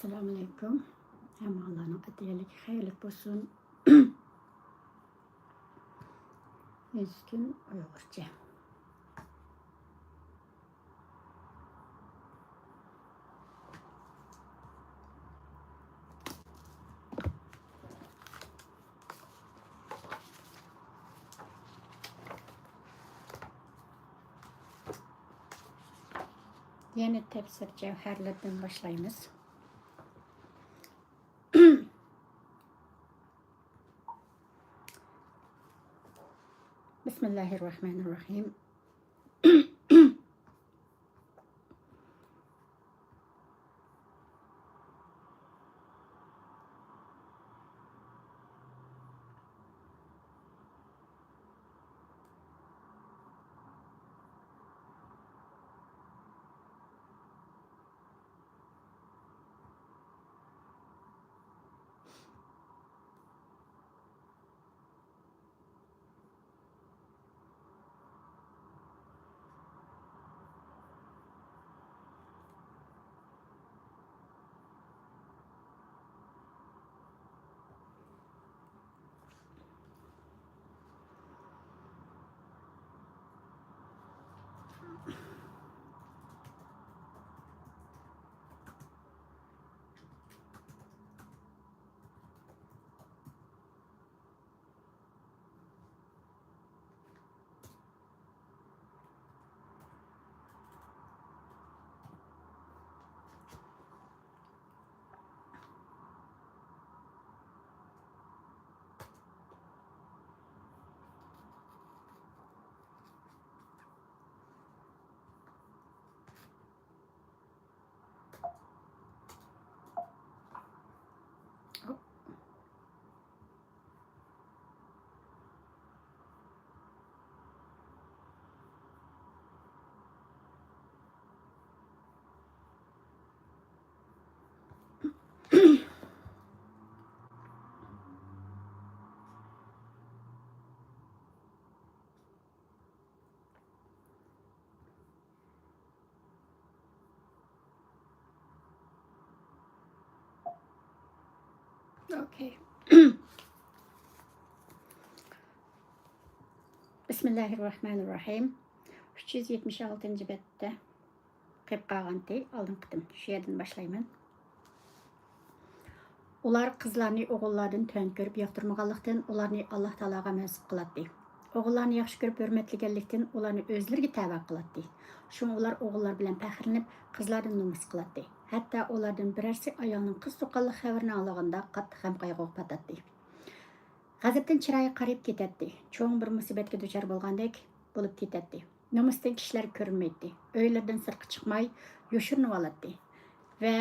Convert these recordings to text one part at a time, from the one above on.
Assalamu alaikum. Hamma Allah'ın atiyalik hayırlık olsun. 100 gün Uygurca. Yeni tefsir cevherlerden başlayınız. Bismillahirrahmanirrahim. Okay. Bismillahirrahmanirrahim. 376. bette qilib qolganti oldinqitim. Shu yerdan boshlayman. Ular qizlarni o'g'illardan tön ko'rib yoqtirmaganlikdan ularni Alloh taologa mansub qiladi. O'g'illarni yaxshi ko'rib hurmatlaganlikdan ularni o'zlariga tava qiladi. Shun ular o'g'illar bilan faxrlanib, qizlardan nomus qiladi. Hatto ulardan birarsi ayolning qiz tuqqanlik xabarini olganda qattiq ham qayg'uga patadi. G'azabdan chiroyi qarib ketadi. Cho'ng bir musibatga duchor bo'lgandek bo'lib ketadi. Nomusdan kishilar ko'rinmaydi. Uylardan sirtqa chiqmay yoshirinib oladi. Va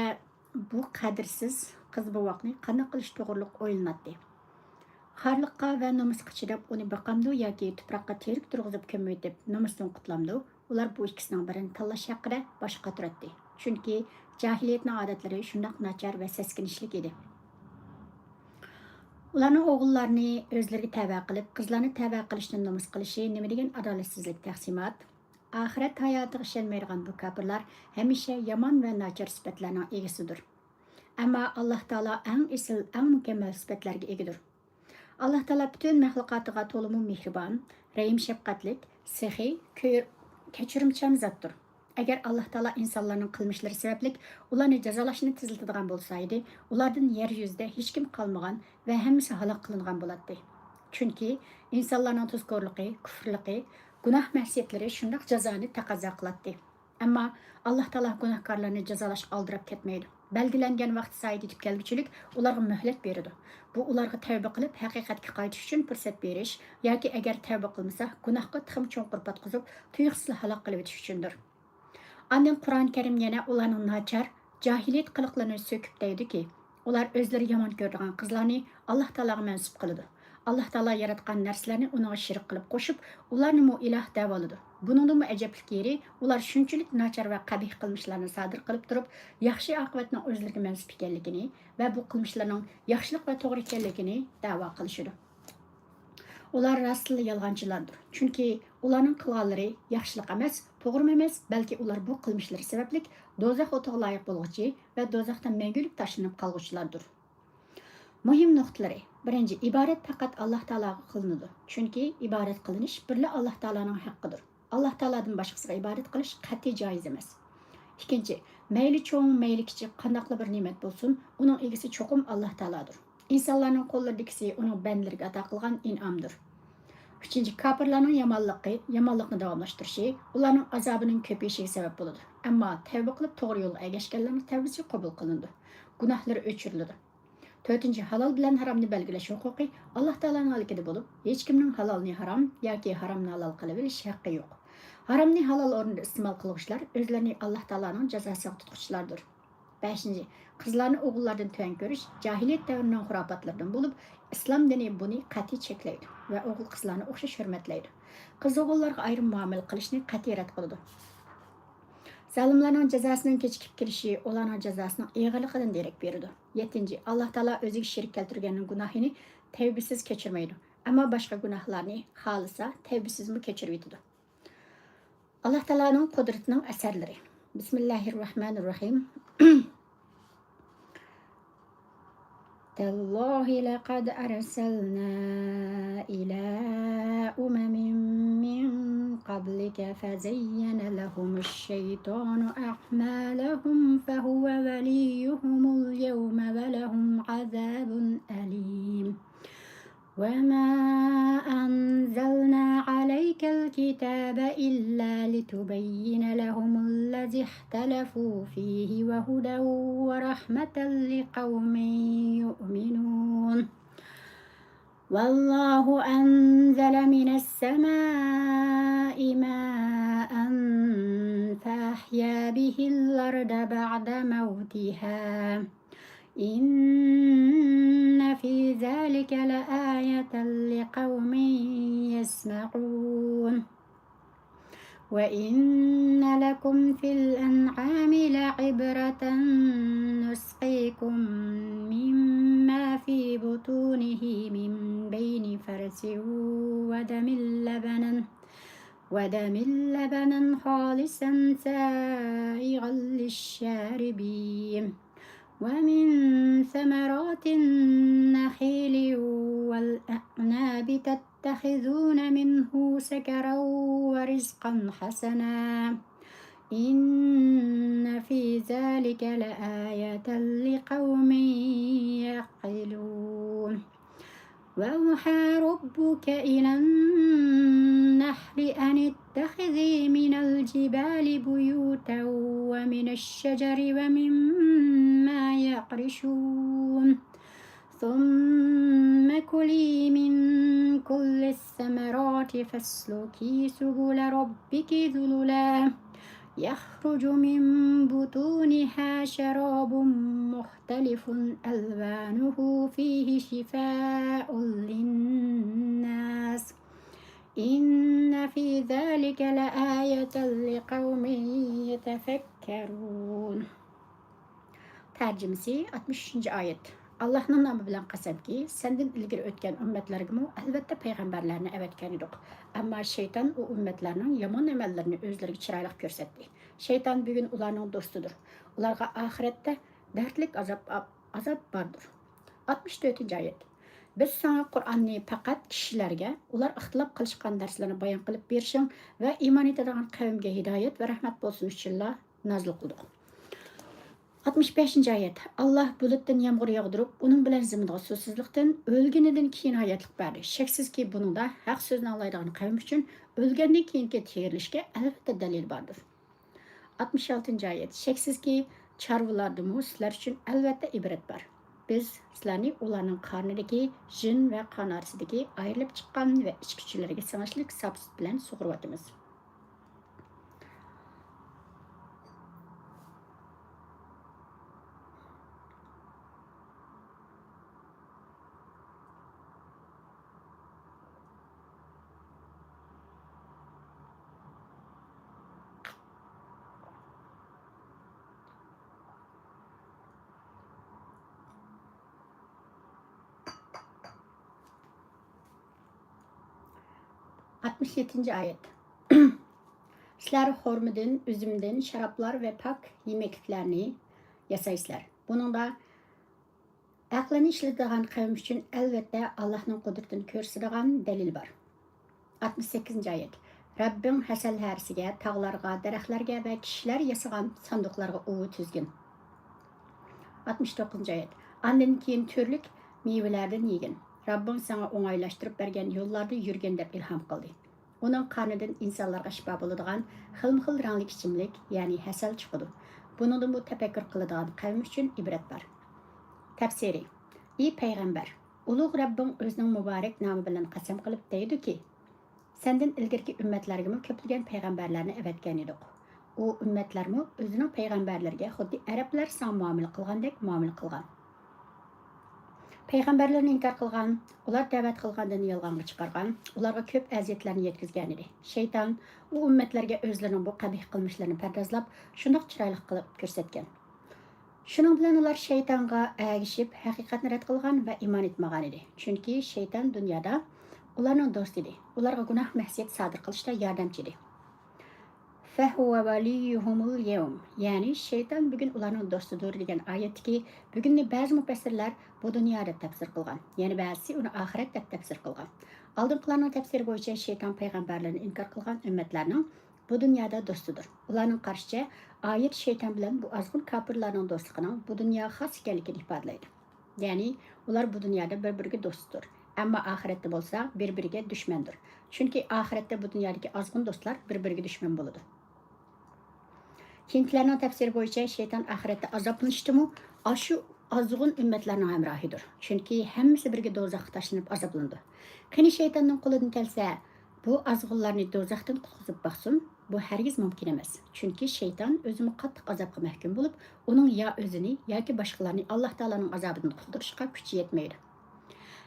bu qadrsiz qiz bovoqni qanday qilish to'g'riliq o'ylanadi. Xarliqqa va nomusga chidab uni baqamdi yoki tuproqqa terik turg'izib ko'mmaydi deb nomusdan qutlamdi. Ular bu ikkisining birini tanlash haqida bosh qotiradi. Chunki jahiliyatning odatlari shundoq nachar va seskinishlik edi. Ularning o'g'illarni o'zlariga tava qilib, qizlarni tava qilishdan nomus qilishi nima degan adolatsizlik taqsimot. Axirat hayotiga ishonmaydigan bu kafirlar hamisha yomon va nachar sifatlarning egasidir. Ammo Alloh taolo eng esil, eng mukammal sifatlarga egadir. Alloh taolo butun maxluqotiga to'liq mehribon, rahim shafqatlik, sehiy, kechirimchan zotdir. Agar Alloh taolo insonlarning qilmishlari sababli ularni jazolashni tezlatadigan bo'lsa edi, ulardan yer yuzida hech kim qolmagan va hammasi halok qilingan bo'ladi. Chunki insonlarning tuzkorligi, kufrligi, gunoh ma'siyatlari shundoq jazoni taqozo qiladi. Ammo Alloh taolo gunohkorlarni jazolashga oldirib ketmaydi. Belgilangan vaqt sayt etib kelguchilik ularga muhlat beradi. Bu ularga tavba qilib haqiqatga qaytish uchun fursat berish yoki agar tavba qilmasa gunohga tixim cho'nqir patqizib tuyuqsiz halok qilib o'tish uchundir. Ondan Qur'on Karim yana ularning nachar, jahiliyat qiliqlarini so'kib deydiki, ular o'zlari yomon ko'rgan qizlarni Alloh taologa mansub qiladi. Alloh taolo yaratgan narsalarni unga shirik qilib qo'shib, ularni mu iloh deb oladi. Buningdan ajablik yeri, ular shunchalik nachar va qabih qilmishlarni sodir qilib turib, yaxshi oqibatning o'zlariga mansub ekanligini va bu qilmishlarning yaxshilik va to'g'ri ekanligini da'vo qilishadi. Ular rostli yolg'onchilardir. Chunki ularning qilganlari yaxshilik emas, to'g'rimi emas, balki ular bu qilmishlari sababli do'zax o'tiga loyiq bo'lg'uchi va do'zaxdan mangulik tashlanib qolg'uchilardir. Muhim nuqtalari. Birinchi, ibodat faqat Alloh taologa qilinadi. Chunki ibodat qilinish birla Alloh taoloning haqqidir. Alloh taolodan boshqasiga ibodat qilish qat'iy joiz emas. Ikkinchi, mayli cho'ng, mayli kichik qandaqli bir ne'mat bo'lsin, uning egisi cho'qim Alloh taolodir. İnsanlarning qo'llaridagisi uning bandalariga ato qilgan in'omdir. Uchinchi, kofirlarning yomonlikni davomlashtirishi ularning azobining ko'payishiga sabab bo'ladi. Ammo tavba qilib to'g'ri yo'lga ergashganlarning tavbasi qabul qilindi. Gunohlari o'chiriladi. To'rtinchi, halol bilan haromni belgilash huquqi Alloh taoloning mulkida bo'lib, hech kimning halolni harom yoki haromni halol qilib olish haqqi yo'q. Haromni halol o'rinda iste'mol qiluvchilar o'zlarini Alloh taoloning jazosiga tutquchilardir. 5. Qizlarni o'g'illardan tuvan ko'rish jahiliyat davrining xurofatlaridan bo'lib, islom dini buni qat'iy cheklaydi va o'g'il qizlarni o'xshash hurmatlaydi. Qiz o'g'illarga ayrim muomala qilishni qat'iy rad qiladi. Zalimlarning jazosining kechikib kelishi ularning jazosining og'irligidan derak beradi. 7. Alloh taolo o'ziga sherik keltirganning gunohini tavbasiz kechirmaydi, ammo boshqa gunohlarni xohlasa tavbasizmi kechirib yetadi. Alloh taoloning qudratining asarlari. Bismillahirrohmanirrohim. تالله لقد أرسلنا إلى أمم من قبلك فزين لهم الشيطان أعمالهم فهو وليهم اليوم ولهم عذاب أليم وما أنزلنا عليك الكتاب إلا لتبين لهم الذي اختلفوا فيه وهدى ورحمة لقوم يؤمنون والله أنزل من السماء ماء فأحيا به الأرض بعد موتها إن في ذلك لآية لقوم يسمعون وإن لكم في الأنعام لعبرة نسقيكم مما في بطونه من بين فرث ودم لبنا خالصا سائغا للشاربين ومن ثمرات النخيل والأعناب تتخذون منه سكرا ورزقا حسنا إن في ذلك لآية لقوم يعقلون وأوحى ربك إلى النحل أن اتخذي من الجبال بيوتا ومن الشجر ومما يعرشون ثم كلي من كل الثمرات فاسلكي سبل ربك ذللا يخرج من بطونها شراب مختلف ألوانه فيه شفاء للناس إن في ذلك لآية لقوم يتفكرون. Tercümesi 60. ayet. Allah'ın namı bilen qasamki, senden ilgiri ötken ümmetlergimi elbette peygamberlerini evetken idik. Ama şeytan o ümmetlerinin yaman emellerini özlerine çıraylık görsetdi. Şeytan bugün ularının dostudur. Ularga ahirette dertlik azap vardır. 64. ayet. Biz sana Kur'an'ni faqat kishilarga ular ixtilof qilishgan darslarni bayon qilib berishing va iymon etadigan qavmga hidoyat va rahmat bo'lsin uchunla nozil qildik. 65. ayet. Allah bulutdan yağmur yağdırıp, onun bilan ziminiga suvsizlikdan o'lganidan keyin hayotlik berdi. Shaksizki buningda haq so'zni anglaydigan qavm uchun o'lgandan keyingi terilishga albatta dalil bordir. 66. ayet. Shaksizki chorvalardimi sizlar uchun albatta ibrat bor. Biz sizlarni ularning qornidagi jin va qon orasidagi ayrilib chiqqan va ichkichilarga sanashlik sabit bilan sug'uryapmiz. Ayet. Sizler xormadan, üzümdən şaraplar və pak yeməkliklərini yasaysızlar. Bunun da aqlını işlədiyən qavm üçün əlbəttə Allah'ın qudretini göstərən dəlil var. 68-ci ayət. Rabbim həsəl hərsiga, tağlarga, dərəxtlərə və kişilər yasıgan sandıqlarga uvu tüzgün. 69-cu ayət. Andan keyin türlük meyvelərdən yegin. Rabbim sana oңайлаштырып bergen yollarda yürgen deb ilham qildi. Onun qanıdan insanlarga şifa bo'ladigan xilma-xil rangli ichimlik, ya'ni hasal chiqadi. Buningdan bu tafakkur qiladigan qavm uchun ibrat bor. Tafsiri. Ey payg'ambar, ulug' Rabbim o'zining muborak nomi bilan qasam qilib deydi-ki, senden ilgirki ümmetlerge köpülgen peygamberlerini evetken edik. O ümmetler özünün peygamberlerge xuddi Araplar sana muamele kılgandek muamele kılgan. Peygamberlerini inkar kılgan, ular davet kılgandan yalğanga çıkargan, ularga köp əziyyətlərini yetkizgen idi. Şeytan o ümmetlerge özlerinin bu qabih kılmışlarını perdazlap, şundaq çıraylık kılıp görsetken. Şunun bilen ular şeytanga əgişip, haqiqatni rad kılgan ve iman etmağan idi. Çünkü şeytan dünyada ularning do'sti edi. Ularga gunoh mahsiyat sodir qilishda yordamchi edi. Fahuva waliyuhumul yawm. Ya'ni shayton bugun ularning do'stidir degan oyatdagi bugunni ba'zi mufassirlar bu dunyoda tafsir qilgan. Ya'ni ba'zisi uni oxiratda tafsir qilgan. Oldingilarning tafsiri bo'yicha shayton payg'ambarlarni inkor qilgan ummatlarning bu dunyoda do'stidir. Ularning qarishicha oyat shayton bilan bu azg'un kofirlarning do'stligining bu dunyoga xos ekanligini ifodalaydi. Ya'ni ular bu dunyoda bir-biriga do'stdir. Ama ahirette bolsa bir-biriga düşmandır. Çünkü ahirette bu dünyadaki azgın dostlar bir-biriga düşman boludu. Hintlerinin tefsiri boyunca şeytan ahirette azaplanıştımı, aşı azgın ümmetlerinin hemrahidir. Çünkü hemmisi birge dozakka taşlanıp azaplandı. Kini şeytanın kuludan kelse bu azgınlarını dozaktan kutkuzup baksın, bu hergiz mümkün emas. Çünkü şeytan özümü qattiq azapqa mahkum bolup, onun ya özünü ya ki başkalarını Allah Taala'nın azabından quldurishqa kuchi yetmeydi.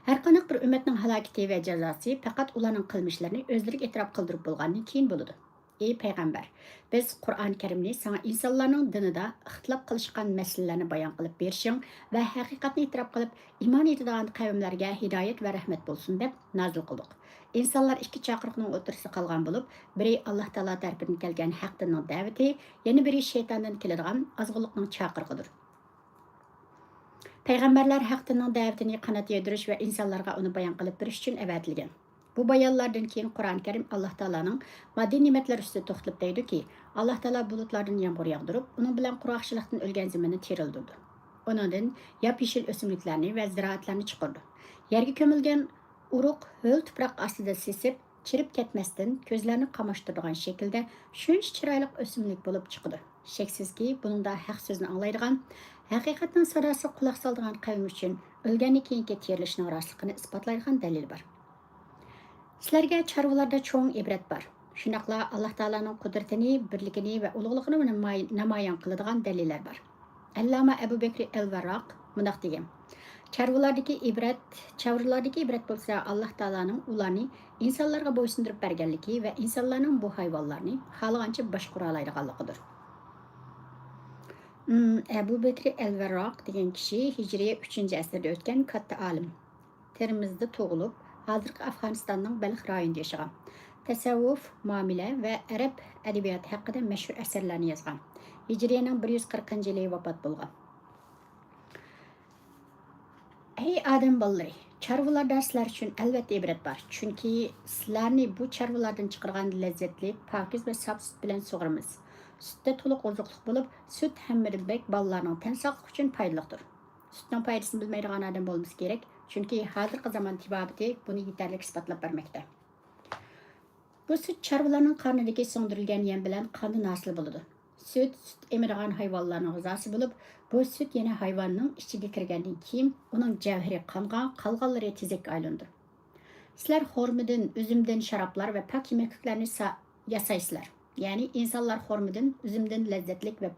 Her qanaq bir ümmetning halaketi ve cezası fakat ularning qilmishlarini özleriga e'tirof qildirib bo'lgandan keyin bo'ladi. Ey payg'ambar, biz Qur'oni Karimni sana insonlarning dinida ixtilof qilishgan masalalarni bayon qilib berishing va haqiqatni e'tirof qilib iymon etadigan qavmlarga hidoyat va rahmat bo'lsin deb nozil qildik. İnsanlar ikki chaqiriqning o'rtasida qolgan bo'lib, biri Alloh taolo tarafidan kelgan haq dinning da'vati, yana biri shaytondan keladigan azg'inlikning chaqiriqidir. Peygamberler haqqının davetini qanat yedirish ve insanlarga onu bayan qilib berish uchun avatilgan. Bu bayonlardan keyin Qur'oni Karim Alloh taolaning moddiy ne'matlar ustida to'xtalib deydi-ki, Alloh taolo bulutlardan yomg'ir yog'dirib, uning bilan quruqchilikdan o'lgan zaminni terildirdi. Uningdan yap-yeshil o'simliklarni va ziroatlarni chiqardi. Yerga ko'milgan uruq ho'l tuproq ostida sesib, chirib ketmasdan ko'zlarni qamashtiradigan shaklda shuncha chiroyli o'simlik bo'lib chiqdi. Shaksizki, buningda haq so'zni anglaydigan, haqiqatning sadosi quloq soladigan qavm uchun o'lgandan keyingi terilishning rostligini isbotlaydigan dalil bor. Sizlarga chorvalarda cho'ng ibrat bor. Shunaqla Alloh taolaning qudratini, birligini va ulug'ligini namoyon qiladigan dalillar bor. Allama Abu Bakr al-Varraq mundaq degan: Chorvalardagi ibrat bo'lsa Alloh taolaning ularni insonlarga bo'ysundirib berganligi va insonlarning bu hayvonlarni xohlagancha boshqara oladiganligidir. Abu Bakr al-Varraq degan kishi Hijriya 3-asrda o'tgan katta olim. Termizda tug'ilib, hozirgi Afg'onistonning Balx rayonida yashagan. Tasavvuf, muomala va arab adabiyoti haqida mashhur asarlarni yozgan. Hijriyaning 140-yili vafot bo'lgan. Ey odam bolalari, chorvalarda sizlar uchun albatta ibrat bor. Chunki sizlarni bu chorvalardan chiqargan lazzatli, pokiz va sof sut bilan sug'uramiz. Sütdə to'liq ozuqliq bo'lib, süt hammadan bek bolalarning tan sog'ligi uchun foydalidir. Sütning foydasini bilmaydigan odam bo'lmasa kerak, chunki hozirgi zamon tibobati buni yetarli isbotlab bermoqda. Bu süt chorvalarning qornidagi singdirilgan yem bilan qondan hosil bo'ladi. Süt emadigan hayvonlarning g'azosi bo'lib, bu süt yana hayvonning ichiga kirgandan keyin uning javhari qonga, qolganlari tezakka aylandi. Sizlar xormadan, üzümdən şaraplar ve pak yemekliklarni yasaysizlar. Yani insanlar xormadan, üzümdən lezzetlik ve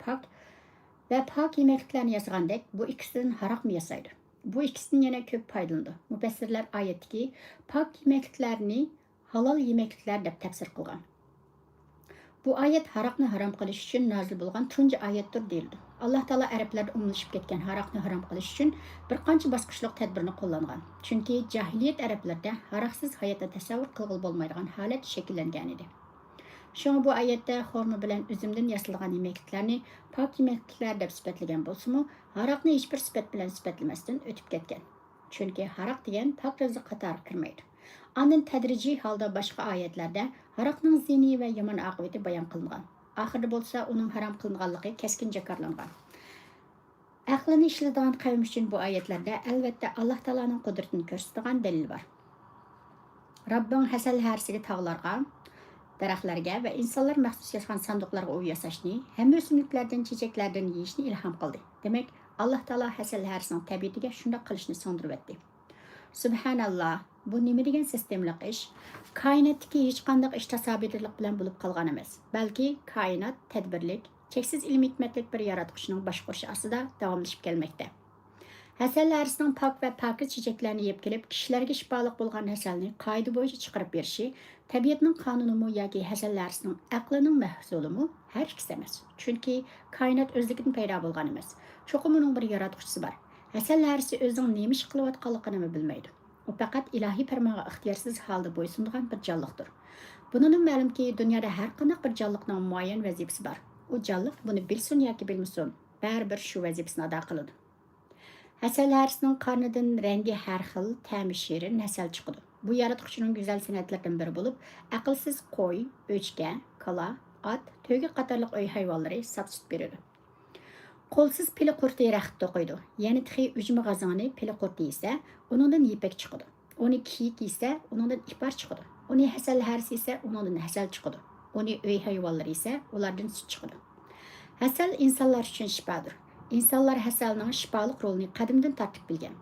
pak yemekliklarni yasagandek bu ikisinden haraq mı yasaydı? Bu ikisinden yana köp paylandı. Müfessirler ayetki pak yemekliklarni halal yemekliklar deb tafsir qilgan. Bu ayet haraqni haram qilish uchun nozil bo'lgan tunji oyatdir deyildi. Alloh taolo arablarda umlashib ketgan haraqni haram qilish uchun bir qancha bosqichliq tadbirni qo'llangan. Chunki jahiliyat arablarda haraqsiz hayotda tasavvur qilg'il bo'lmaydigan holat shakllangan edi. Şoňa bu ayetde horma bilen üzümden yasalgan yemekliklerini pak yemeklikler dep sifatlagan bolsa-mu, haraqni hiç bir sifat bilen sifatlamasdan ötüp ketgen. Çünki haraq degen pak rızık katary kirmeydi. Andan tedrici halda başka ayetlerde haraqning zini ve yaman aqibeti bayan kılıngan. Ahirde bolsa onun haram kılınganlığı keskin jakarlangan. Aqlini işlediğin kavim için bu ayetlerde elbette Allah Teala'nın kudretini gösterdiğin delil var. Rabbim hasal harsiga tağlarga, daraxtlarga ve insanlar maxsus yasagan sandıqlarga uy yasaşni, hem ösümlüklerden, çiçeklerden yeyişni ilham qildi. Demek Allah Teala hasal harsining tabiatiga shunday qilishni so'ndirib etdi. Subhanallah, bu nima degan sistemlik ish? Koinotdagi hech qanday ish tasavvurlik bilan bo'lib qolgan emas. Balki koinot tadbirlik, cheksiz ilmiy hikmatlik bir yaratqichning boshqarishi ostida davomlashib kelmoqda. Hasal harisining pok va pokiz çiçeklerini yeb kelib, kishilarga shifolik bo'lgan hasalni qoida bo'yicha chiqarib berishi, tabiatning qonunimi yoki hasal harisining aqlining mahsulimi har ikkisi emas. Chunki koinot o'zligidan paydo bo'lgan emas. Cho'qim uning bir yaratuvchisi bor. Hasal harisi o'zining nima ish qilayotganligini bilmaydi. U faqat ilohiy farmonga ixtiyorsiz holda bo'ysunadigan bir jonliqdir. Bundan ma'lumki, dunyoda har qanday bir jonliqning muayyan vazifasi bor. U jonliq buni bilsin yoki bilmasin, baribir shu vazifasini ado qiladi. Hasal harisining qornidan rangi har xil, ta'mi shirin hasal chiqadi. Bu yaratuvchining go'zal sanatlaridan biri bo'lib, aqlsiz qo'y, o'chka, kala, at, to'yga qatorliq uy hayvonlari sut beradi. Qo'lsiz pili qurti raxt to'qiydi. Ya'ni tixi ujma g'azoni pili qurti esa, uningdan ipak chiqadi. Uni kiyik esa, uningdan ipar chiqadi. Uni hasal harisi esa, uningdan hasal chiqadi. Uni uy hayvonlari esa, ulardan sut chiqadi. Hasal insonlar uchun shifodir. İnsanlar hasalning shifolik rolini qadimdan tartib bilgan.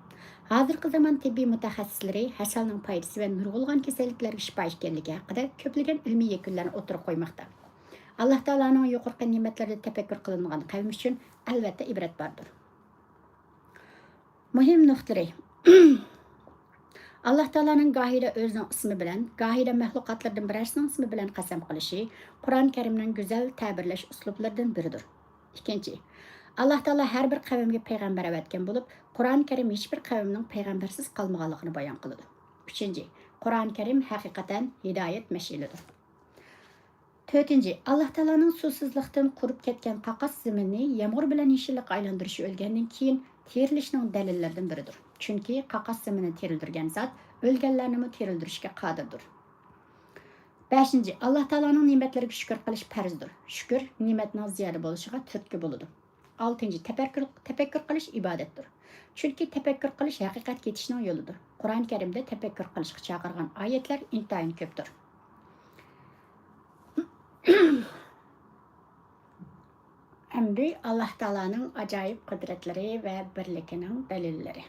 Hozirgi zamon tibbiy mutaxassislari hasalning foydasi va nurg'ulg'an kasalliklarga shifo ekanligi haqida ko'plagan ilmiy yakunlarni o'tirib qo'ymoqda. Alloh taoloning yuqorqi ne'matlarida tafakkur qilingan qavm uchun albatta ibrat bordir. Muhim nuqtalari. Alloh taoloning gohida o'zining ismi bilan, gohida mahluqotlardan birasining ismi bilan qasam qilishi Qur'on Karimning go'zal ta'birlash uslublaridan biridir. Ikkinchi, Allah Teala her bir kavimge peygamber evetken bulup, Kur'an-ı Kerim hiçbir kaviminin peygambersiz kalmağalıqını bayan kılıdı. Üçüncü, Kur'an-ı Kerim hakikaten hidayet meşilidir. Dördüncü, Allah Teala'nın susuzluktan kurup ketken qaqas zemini yağmur bilen yeşillik aylandırışı ölgenden keyin terilişinin delillerden biridir. Çünkü qaqas zemini terildirgen zat, ölgenlerini terildirişke qadirdir. Beşinci, Allah Teala'nın nimetlerine şükür qilish farzdir. Şükür, nimetinin ziyade boluşuğa türkü buludu. Altıncı, tefekkür qilish ibadetdir. Çünkü tefekkür qilish haqiqat ketishning yo'lidir. Qur'on Karimda tefekkür qilishga chaqirgan oyatlar intayin ko'pdir. Endi Alloh taolaning ajoyib qudratlari va birligining dalillari.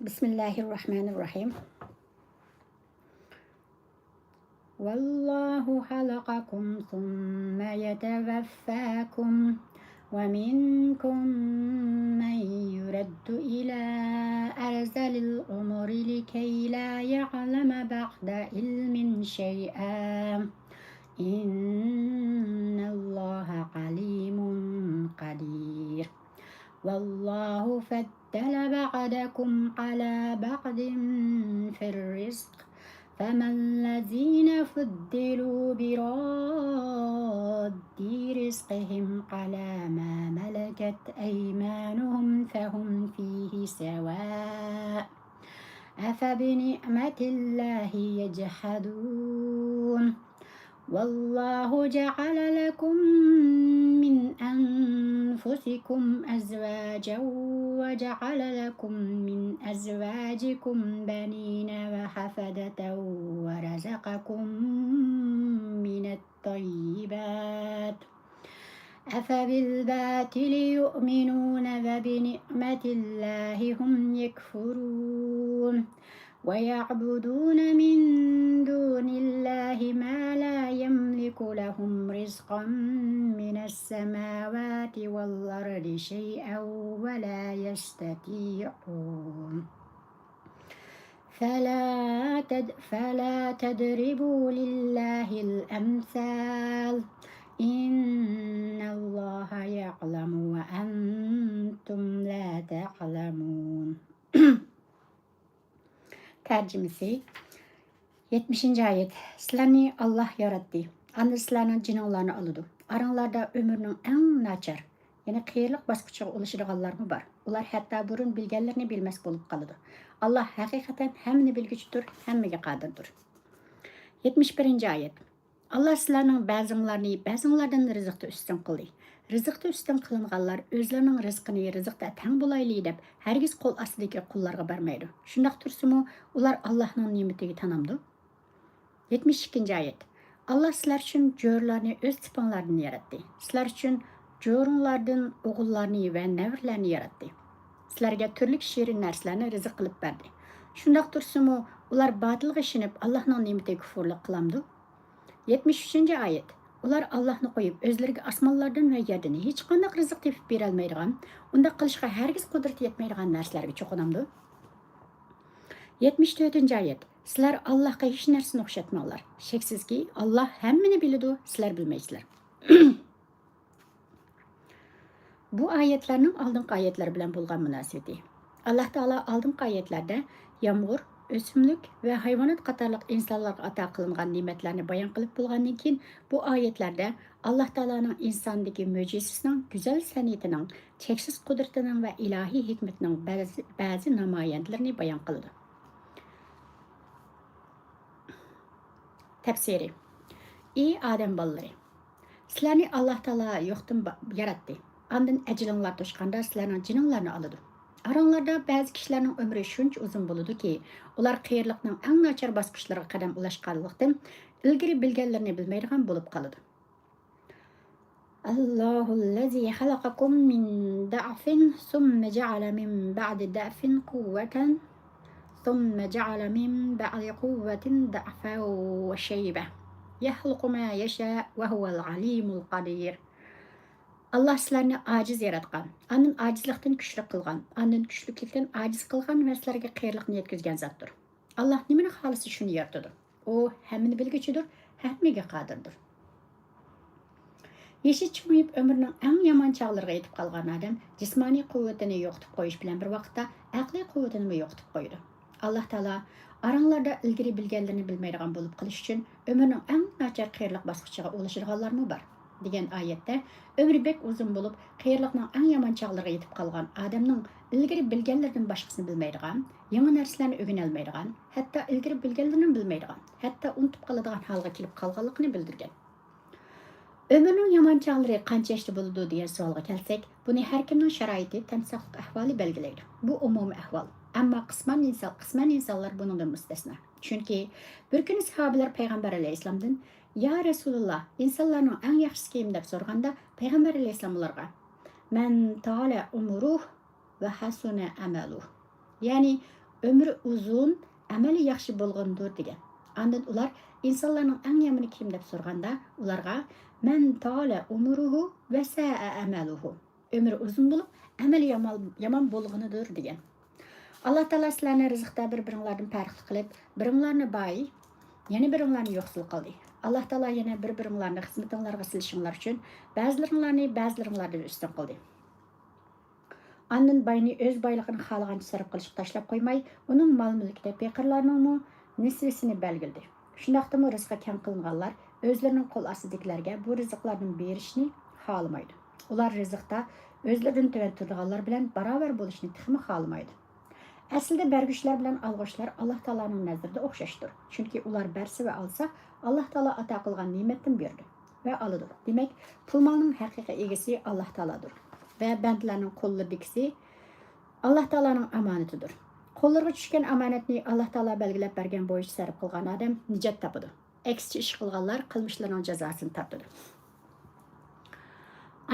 Bismillahirrahmanirrahim. Vallahu halaqakum thumma yatawaffakum wa minkum man yuraddu ila arzalil umri likay la ya'lama ba'da ilmin shay'an. Innallaha alimun qadir. Wallahu فَضَّلَ بَعْضَكُمْ عَلَى بَعْضٍ فِي الرِّزْقِ فَمَا الَّذِينَ فُضِّلُوا بِرَادِّ رِزْقِهِمْ عَلَى مَا مَلَكَتْ أَيْمَانُهُمْ فَهُمْ فِيهِ سَوَاءٌ أَفَبِنِعْمَةِ اللَّهِ يَجْحَدُونَ وَاللَّهُ جَعَلَ لَكُم مِّنْ أَنفُسِكُمْ أَزْوَاجًا وَجَعَلَ لَكُم مِّنْ أَزْوَاجِكُمْ بَنِينَ وَحَفَدَةً وَرَزَقَكُم مِّنَ الطَّيِّبَاتِ أَفَبِالْبَاطِلِ يُؤْمِنُونَ وَبِنِعْمَةِ اللَّهِ هُمْ يَكْفُرُونَ وَيَعْبُدُونَ مِن دُونِ اللَّهِ مَا لَا يَمْلِكُ يملك لهم رزقا من السماوات والأرض شيئا ولا يستطيعون فلا تضربوا لله الأمثال إن الله يعلم وأنتم لا تعلمون. Tercümesi 70. ayet. Sizlarni Allah yaratdı. Anda sizlarning jininglarni oladi. Aranglarda ömürning eng nachar, yana qiyinlik bosqichiga ulashadiganlarmi bor. Ular hatto burun bilganlarni bilmas bo'lib qoladi. Allah haqiqatan hammani bilguchidir, hammaga qodirdir. 71. ayet. Allah sizlarning ba'zinglardan rizqda ustun qildi. Rizqda ustun qilinganlar o'zlarining rizqini rizqda tang bo'layli deb hargiz qo'l ostidagi qullarga bermaydi. Shundaq tursimi, ular Allohning ne'matiga tanamdi. 72. ayet. Allah sizlar uchun jo'rlarni o'z tipinglardan yaratdi. Sizlar uchun jo'ringlardan o'g'illarni va navrlarni yaratdi. Sizlarga turli shirin narsalarni rizq qilib berdi. Shundaq tursimi, ular botilga ishinib Allohning ne'matiga kufrlik qilamdi. 73. ayet. Ular Allohni qo'yib, o'zlariga osmonlardan va yerdan hech qanday rizq tepib bera olmaydigan, unda qilishga hargiz qudrat yetmaydigan narsalarga cho'qinamdi. 74. ayet. Sizlar Allohga hech narsani o'xshatmanglar. Sheksizki, Alloh hammani biladi, sizlar bilmaysizlar. Bu oyatlarning oldingi oyatlar bilan bo'lgan munosabati. Alloh taolo oldingi oyatlarda yomg'ir, o'simlik va hayvonot qatorliq insonlarga ato qilingan ne'matlarni bayon qilib bo'lgandan keyin bu oyatlarda Alloh taoloning insondagi mo'jizasining, go'zal san'atining, cheksiz qudratining va ilohiy hikmatining ba'zi namoyandalarini bayon qildi. Tafsiri. Ey odam bolalari, sizlarni Alloh taolo yo'qdan yaratdi. Ondan ajlinglar to'shqanda sizlarning jininglarni oladi. Aranglarda ba'zi kishilarning umri shuncha uzun bo'ladi-ki, ular qiyinlikning eng nachar bosqichlariga qadam ulashganlikdan ilgari bilganlarini bilmaydigan bo'lib qoladi. Allohullazi xalaqakum min da'fin summa ja'ala min ba'di da'fin quwwatan summa ja'ala min ba'di quwwatin da'fan wa shayba yaxluqu ma yasha wa huval alimul qadir. Allah sizlarni aciz yaratgan, ondan acizlikdan kuchli qilgan, ondan kuchlilikdan aciz qilgan va sizlarga qiyinlikni yetkazgan zotdir. Allah nimani xohlasa shuni yaratadi. U hammani bilguchidir, hammaga qodirdir. Yeshi chiqmayib ömrünün eng yomon chog'lariga yetib qolgan odam jismoniy quvvatini yo'qotib qo'yish bilan bir vaqtda aqliy quvvatini yo'qotib qo'ydi. Alloh taolo aranglarda ilgari bilganlarini bilmaydigan bo'lib qilish uchun ömrünün eng nachar qiyinlik bosqichiga ulashadiganlarmi bor degan oyatda ömrü bek uzun bo'lib qiyinlikning eng yomon chog'lariga yetib qolgan odamning ilgari bilganlardan boshqasini bilmaydigan, yangi narsalarni o'rgana olmaydigan, hatto ilgari bilganlarini bilmaydigan, hatto unutib qoladigan holga kelib qolganligini bildirgan. Ömrünün yomon chog'lari qancha yoshda bo'ladi degan savolga kelsak, buni har kimning sharoiti, tansoqlik ahvoli belgilaydi. Bu umumiy ahvol. Ammo qisman insonlar buningdan mustasno. Chunki bir kuni sahobalar payg'ambar alayhissalomdan "Ya Rasululloh, insonlarning eng yaxshisi kim?" deb so'raganda, payg'ambar alayhissalom ularga "Man ta'ala umruh va hasuna amaluh." Ya'ni ömrü uzun, amali yaxshi bo'lgandir degan. Ondan ular insonlarning eng yomoni kim deb so'raganda, ularga "Man ta'ala umruhu va sa'a amaluhu." Ömrü uzun bo'lib, amali yomon bo'lganidir degan. Allah taolo sizlarni rizqda bir-biringlardan farqli qilib, biringlarni boy, yana biringlarni yo'qsil qildi. Allah taolo yana bir-biringlarni xizmatinglarga silishinglar uchun ba'zilaringlardan ustun qildi. Ondan boyni o'z boyligini xohlagancha sarf qilishga tashlab qo'ymay, uning mol-mulkida faqirlarning nisbasini belgildi. Shundaqdimi rizqqa kam qilinganlar o'zlarining qo'l ostidagilarga bu rizqlarni berishni xohlamaydi. Ular rizqda o'zlaridan tuvan turganlar bilan barobar bo'lishni tixmi xohlamaydi. Aslida bergüçler bilan alg'ishlar Alloh taoloning nazarida o'xshashdir. Chunki ular bersa va olsa, Alloh taolo ato qilgan ne'matdan berdi va oladi. Demak, pul molning haqiqiy egasi Alloh taolodir va bandlarning qo'llaridagisi Alloh taoloning omonatidir. Qo'llarga tushgan omonatni Alloh taolo belgilab bergan bo'yicha sarf qilgan odam nijot topadi. Aksicha ish qilganlar qilmishlarining jazosini tortadi.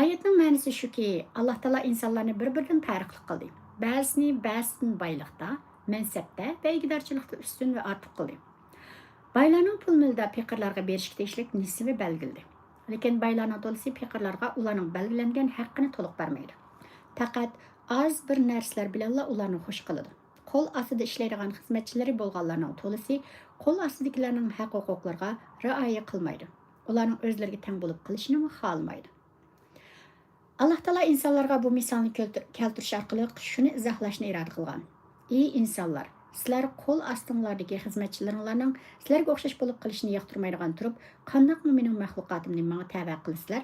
Oyatning ma'nosi shuki, Alloh taolo insonlarni bir-biridan farqli qildi. Ba'zini boyliqda, mansabda va igdorchilikda ustun va ortiq qildi. Baylarning pul milda peqirlarga berishga tegishlik nisbi belgildi. Lekin baylarning to'lisi peqirlarga ularning belgilangan haqqini to'liq bermaydi. Faqat az bir narsalar bilanla ularni xush qiladi. Qo'l ostida ishlaydigan xizmatchilari bo'lganlarning to'lisi qo'l ostidagilarning haq-huquqlariga rioya qilmaydi. Ularning o'zlariga teng bo'lib qilishini xohlamaydi. Alloh taolo insonlarga bu misolni keltirish orqali shuni izohlashni iroda qilgan. Ey insonlar, sizlar qo'l ostinglardagi xizmatchilaringlarning sizlarga o'xshash bo'lib qilishni yoqtirmaydigan turib, qandoqmi mening maxluqotimni menga tava qilasizlar?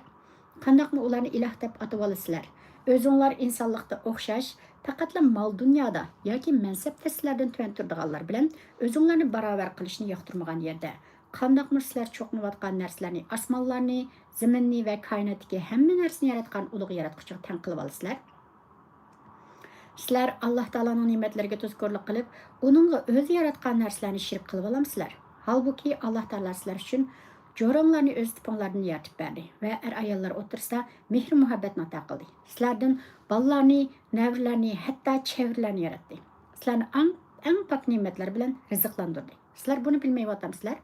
Qandoqmi ularni iloh deb atab olasizlar? O'zinglar insonlikda o'xshash, faqatla mol dunyoda yoki mansabda sizlardan tuvan turadiganlar bilan o'zinglarni barobar qilishni yoqtirmagan yerda qandoqmi sizlar cho'qinayotgan narsalarni, osmonlarni, zaminni va koinotdagi hamma narsani yaratgan ulug' yaratquchiga teng qilib olasizlar? Sizlar Alloh taoloning ne'matlariga tuzkorlik qilib, uningga o'zi yaratgan narsalarni shirk qilib olamsizlar. Halbuki Alloh taolo sizlar uchun jo'ronglarni o'z tipinglardan yaratib berdi va ayollar o'tirsida mehr muhabbatni ato qildi. Sizlardan bolalarni, navrilarni, hatto chevirlarni yaratdi. Sizlarni eng pok ne'matlar bilan rizqlantirdi. Sizlar buni bilmayapsizlar?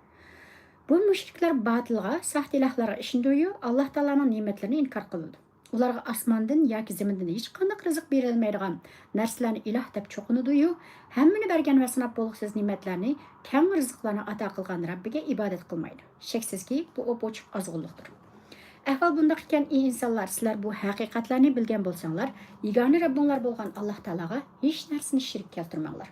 Bu mushriklar batilga, saht ilahlarga ishondiyu, Alloh taoloning ne'matlarini inkor qildi. Ularga osmondan yoki zamindan hech qanday rizq berilmaydigan narsalarni iloh deb cho'qinadi-yu, hammani bergan va sanab bo'lg'siz ne'matlarni, keng rizqlarni ato qilgan Rabbiga ibodat qilmaydi. Shaksizki, bu o'pochiq ozg'unlikdir. Ahvol bunday ekan, ey insonlar, sizlar bu haqiqatlarni bilgan bo'lsanglar, yagona Rabbinglar bo'lgan Alloh taologa hech narsani shirk keltirmanglar.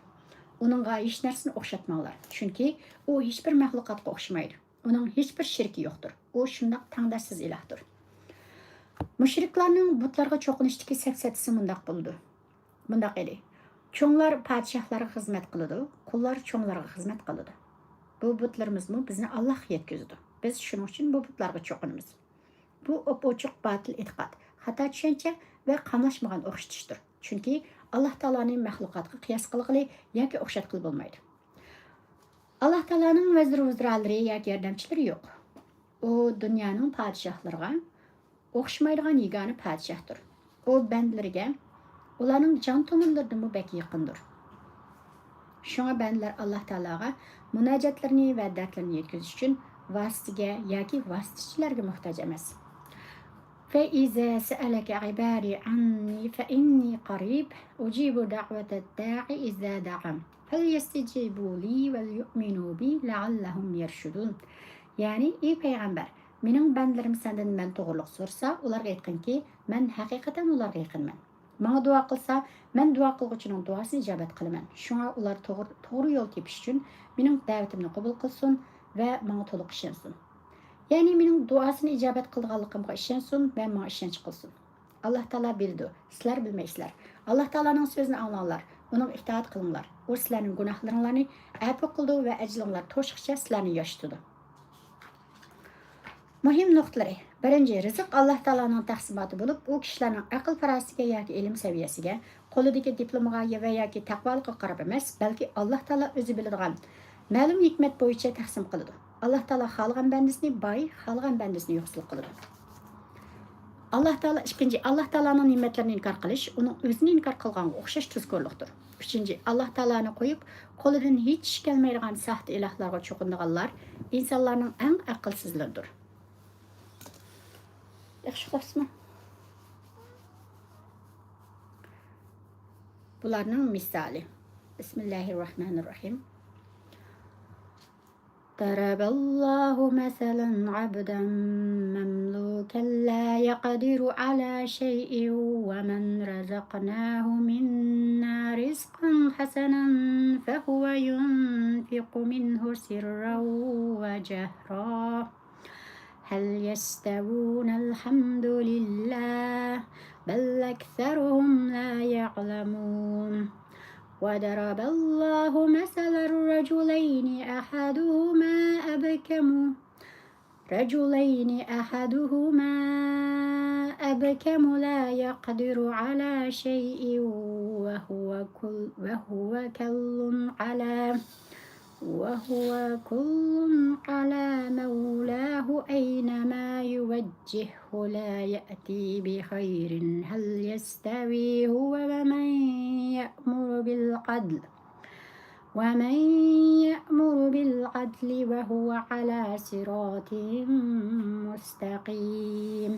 Uningga hech narsani o'xshatmanglar, chunki u hech bir maxluqotga o'xshamaydi. Uning hech bir shirki yo'qdir. U shundoq tangdarsiz ilohdir. Mushriklarning butlarga cho'qinishdagi safsatisi mundaq bo'ldi. Mundaq edi. Cho'nglar podshohlarga xizmat qiladi, qullar cho'nglarga xizmat qiladi. Bu butlarimizmi bizni Allohga yetkazadi. Biz shuning uchun bu butlarga cho'qinamiz. Bu ochiq batil e'tiqod, xato tushuncha va qamlashmagan o'xshatishdir. Chunki Alloh taoloning maxluqotga qiyos qilg'ili yoki o'xshatqili bo'lmaydi. Alloh taoloning vazir-vuzralari yoki yordamchilari yo'q. U dunyoning podshohlariga o'xshamaydigan yagona podshohdir. U bandlariga ularning jon tomirlaridan bak yaqindir. Shunga bandlar Alloh taologa munojatlarini va dardlarini yetkazish uchun vasitaga yoki vasitachilarga muhtoj emas. فإذا سألك عبادي عني فإني قريب أجيب دعوة الداعي إذا دعان فليستجيبوا لي وليؤمنوا بي لعلهم يرشدون. Yani ey payg'ambar, mening bandlarim sendan men to'g'riliq so'rsa, ularga aytqinki, men haqiqatan ularga yaqinman. Menga duo qilsa, men duo qilguvchining duosini ijobat qilaman. Shunga ular to'g'ri yo'l tepish uchun mening da'vatimni qabul qilsin va menga to'liq ishonsin. Yani mening duosini ijobat qilganligimga ishonsin va menga ishonch qilsin. Alloh taolo bildi, sizlar bilmaysizlar. Alloh taoloning so'zini anglanglar, uning itoat qilinglar. U sizlarning gunohlaringizni afv qildi va ajringlar to'shqicha sizlarni yoshitdi. Muhim nuqtalari. Birinchi, rizq Alloh taoloning taqsimoti bo'lib, u kishilarning aql farosatiga yoki ilm saviyasiga, qo'lidagi diplomiga va yoki taqvoliga qarab emas, balki Alloh taolo o'zi biladigan ma'lum hikmat bo'yicha taqsim qiladi. Alloh taolo xohlagan bandasini boy, xohlagan bandasini yo'qsul qiladi. Ikkinchi, Alloh taoloning ne'matlarini inkor qilish, uning o'zini inkor qilganga o'xshash tuzkorlikdir. Uchinchi, Alloh taoloni qo'yib, qo'lidan hech ish kelmaydigan saxt ilohlarga cho'qinganlar insonlarning eng aqlsizlaridir. Yaxshi qilibsizmi? Bularning misoli. Bismillahirrohmanirrohim. ضرب الله مثلا عبدا مملوكا لا يقدر على شيء ومن رزقناه منا رزقا حسنا فهو ينفق منه سرا وجهرا هل يستوون الحمد لله بل أكثرهم لا يعلمون وضرب الله مثلا الرجلين أحدهما أبكم لا يقدر على شيء وهو كل على مولاه أينما يوجهه لا يأتي بخير هل يستوي هو ومن يأمر بالعدل ومن يأمر بالعدل وهو على صراط مستقيم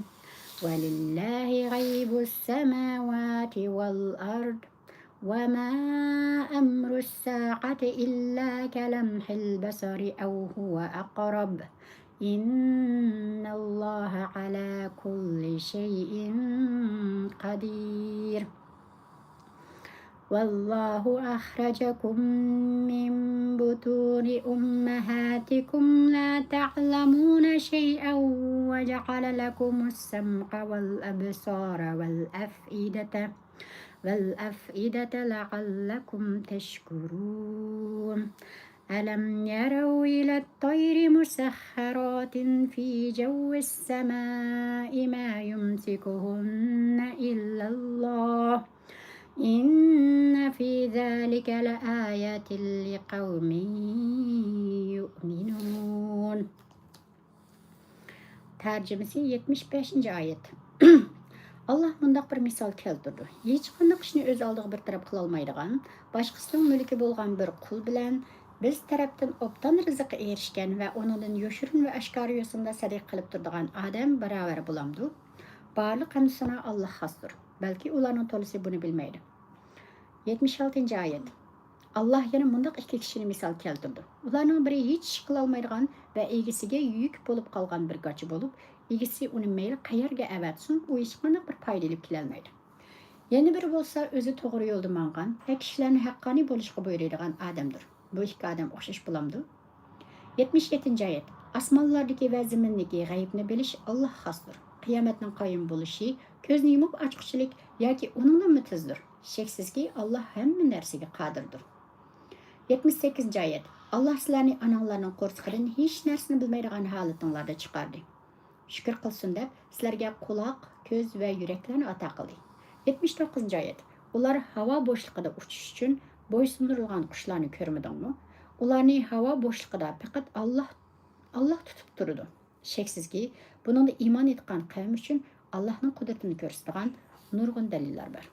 ولله غيب السماوات والأرض وما أمر الساعة إلا كلمح البصر أو هو أقرب إن الله على كل شيء قدير والله أخرجكم من بطون أمهاتكم لا تعلمون شيئا وجعل لكم السمع والأبصار والأفئدة لعلكم تشكرون ألم يروا إلى الطير مسخرات في جو السماء ما يمسكهن إلا الله إن في ذلك لآيات لقوم يؤمنون. Tercümesi 75. ayet. Allah mundaq bir misal keltirdi. Hech qanday ishni o'z oldiga bir taraf qila olmaydigan, boshqasining mulki bo'lgan bir qul bilan biz tarafdan obdan rizqqa erishgan va uningdan yoshirin va oshkora yo'sinda sadiq qilib turadigan odam barobar bo'lamdi. Barliq hamsina Alloh xosdir. Balki ularning to'lisi buni bilmaydi. 76. ayet. Allah yana mundaq ikki kishini misal keltirdi. Ularning biri hech ish qila olmaydigan va egisiga yuk bo'lib qolgan bir gachi bo'lib, egisi uni mayli qayerga avatsin, u hech qanday bir foyda olib kelolmaydi. Yana biri bo'lsa, o'zi to'g'ri yo'lda mangan va kishilarni haqqoniy bo'lishga buyuradigan odamdir. Bu ikki odam o'xshash bo'lamdi. 77. ayet. Osmonlardagi va zimindagi g'aybni bilish Alloh xosdir. Qiyomatning qoyim bo'lishi ko'zni yumib ochqichilik yoki uningdan mutizdir. Sheksizki Allah hamma narsaga qodirdir. 78. ayet. Allah sizlarni onanglarning qo'rqishidan hech narsani bilmaydigan holatinglarda chiqardi. Shukr qilsin deb sizlarga quloq, ko'z va yuraklarni ato qildi. 79. ayet. Ular havo bo'shlig'ida uchish uchun bo'ysundirilgan qushlarni ko'rmadingmi? Ularni havo bo'shlig'ida faqat Allah tutib turdi. Sheksizki, buningda iymon etgan qavm uchun Allohning qudratini ko'rsatgan nurg'un dalillar bor.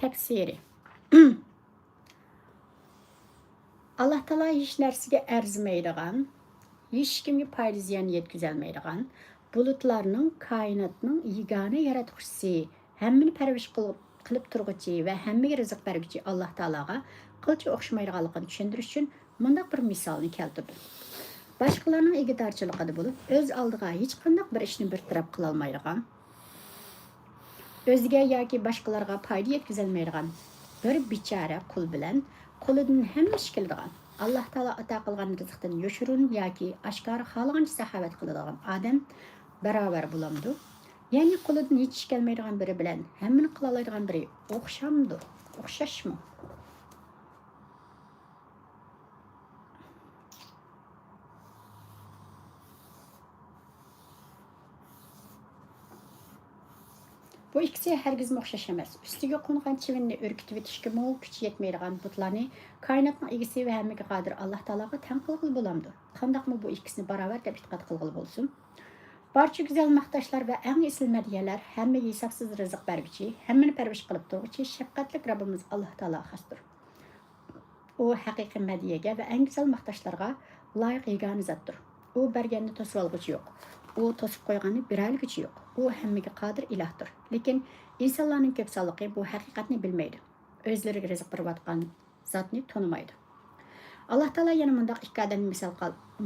Tefsiri. Allah Taala hech narsaga arzimaydigan, hech kimga foyda ziyon yetkazolmaydigan, bulutlarning koinotning yagona yaratuvchisi, hammani parvarish qilib turg'uchi va hammaga rizq beruvchi Alloh Taologa qilcha o'xshamaydiganligini tushuntirish uchun mundaq bir misolni keltirdi. Boshqalarning egidorchiligida bo'lib, o'z oldiga hech qanday bir ishni bir taraf qila olmaydigan, o'ziga yoki boshqalarga foyda yetkazolmaydigan bir bechora qul bilan qo'lidan hamma ish keladigan, Alloh Taolo ato qilgan rizqdan yoshirin yoki oshkora xohlagancha saxovat qiladigan odam barobar bo'lamdi. Ya'ni qo'lidan hech ish kelmaydigan biri bilan hammani qila oladigan biri o'xshamdi, o'xshashmi? Bu ikkisi hergizmi o'xshash emas. Ustiga qo'ngan chivinni o'rkitib etishga mo'l kuch yetmaydigan butlarni koinotning egisi va hammaga qodir Alloh Taologa tan qilg'il bo'lamdi. Qandaqmi bu ikkisini barobar deb e'tiqod qilg'il bo'lsin? Barcha go'zal maqtoshlar va eng asl madiyalar hammaga hisobsiz rizq berguchi, hammani parvarish qilib turuvchi shafqatli Rabbimiz Alloh Taolo xosdir. U haqiqiy madiyaga va eng go'zal maqtoshlarga loyiq yegona zotdir. U berganni to'sib olguchi yo'q. U to'sib qo'yganni beralguchi yo'q. U hammaga qodir ilohdir. Lekin insonlarning ko'p sonligi bu haqiqatni bilmaydi. O'zlariga rizq berayotgan zotni tonimaydi. Alloh Taolo yana mundaq ikki odamni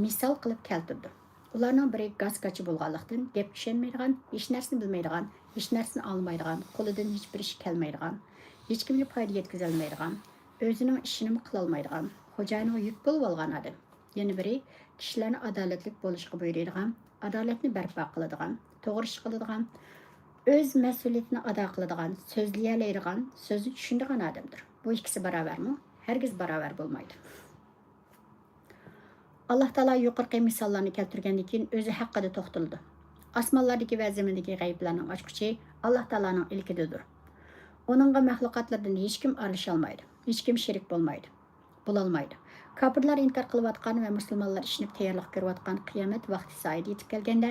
misol qilib keltirdi. Ularning biri gazgachi bo'lganlikdan, gap tushunmaydigan, hech narsani bilmaydigan, hech narsani olmaydigan, qo'lidan hech bir ish kelmaydigan, hech kimga foyda yetkazolmaydigan, o'zining ishini qila olmaydigan, xo'jayiniga yuk bo'lib olgan odam. Yana biri kishilarni adolatli bo'lishga buyuradigan, adolatni barpo qiladigan, to'g'ri ish qiladigan, o'z mas'uliyatini ado qiladigan, so'zlayoladigan, so'zni tushunadigan odamdir. Bu ikkisi barobarmi? Hargiz barobar bo'lmaydi. Alloh Taolo yuqorqi misollarni keltirgandan keyin o'zi haqida to'xtaldi. Osmonlardagi va zimindagi g'ayblarning ochqichi Alloh Taoloning ilkididir. Uningga mahluqotlardan hech kim aralasha olmaydi, hech kim sherik bo'lmaydi, bo'lolmaydi. Kofirlar inkor qilayotgan va musulmonlar ishinib tayyorlik ko'rayotgan qiyomat vaqti soati yetib kelganda,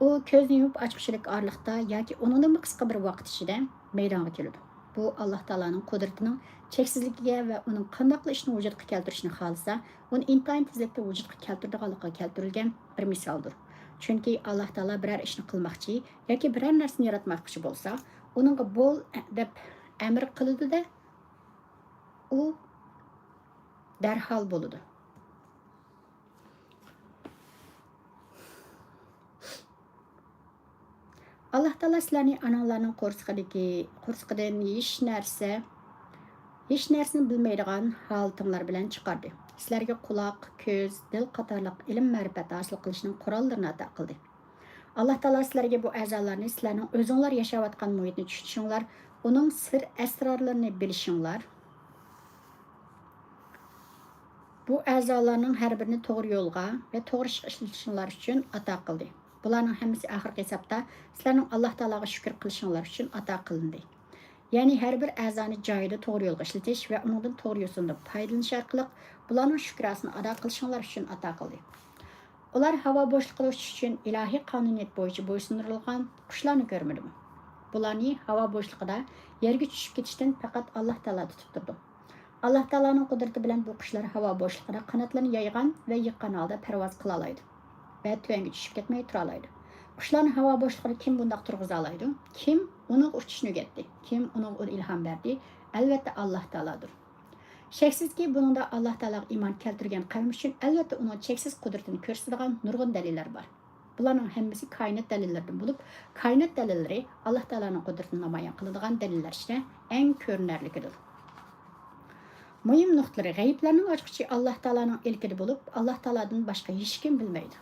u ko'zni yumib ochqichlik orliqda yoki undan qisqa bir vaqt ichida maydonga keladi. Bu Alloh taolaning qudratining cheksizligiga va uning qanday ishni vujudga keltirishni xohlasa, uni intayin tezlikda vujudga keltiradiganligiga keltirilgan bir misoldir. Chunki Alloh taolo biror ishni qilmoqchi yoki biror narsani yaratmoqchi bo'lsa, uningga bo'l deb amr qiladi-da, u darhol bo'ladi. Allah Taala sizlarni analarning qo'rsqidan hech narsani bilmaydigan holatinglar bilan chiqardi. Sizlarga quloq, ko'z, dil qatorliq ilm ma'rifat hosil qilishning qurollarini ato qildi. Allah Taala sizlarga bu a'zolarni sizlarning o'zinglar yashayotgan muhitni tushunishinglar, uning sir asrorlarini bilishinglar, bu a'zolarning har birini to'g'ri yo'lga va to'g'ri ishlatishinglar uchun ato qildi. Bularning hammasi oxirgi hisobda sizlarning Alloh taologa shukr qilishinglar uchun ato qilindi. Ya'ni har bir a'zoni joyida to'g'ri yo'lga ishlatish va undan to'g'ri yo'sinda foydalanish orqali bularning shukrasini ado qilishinglar uchun ato qildi. Ular havo bo'shliqida uchish uchun ilohiy qonuniyat bo'yicha bo'ysundirilgan qushlarni ko'rmadimi? Bularni havo bo'shliqida yerga tushib ketishdan faqat Alloh taolo tutib turdi. Alloh taoloning qudrati bilan bu qushlar havo bo'shliqida qanotlarini yaygan va yiqqan holda parvoz qila oladi va tuanga tushib ketmay tura oladi. Qushlarni havo bo'shlig'ida kim bundoq turg'iza oladi? Kim uning uchishini o'rgatdi? Kim uning ilhom berdi? Albatta Alloh taolodir. Shaksizki buningda Alloh taologa iymon keltirgan qavm uchun albatta uning cheksiz qudratini ko'rsatadigan nurg'un dalillar bor. Bularning hammasi koinot dalillaridan bo'lib, koinot dalillari Alloh taoloning qudratini namoyon qiladigan dalillar ichida eng ko'rinarlidir. Muhim nuqtalari g'ayblarning ochqichi Alloh taoloning ilkida bo'lib, Alloh taolodan boshqa hech kim bilmaydi.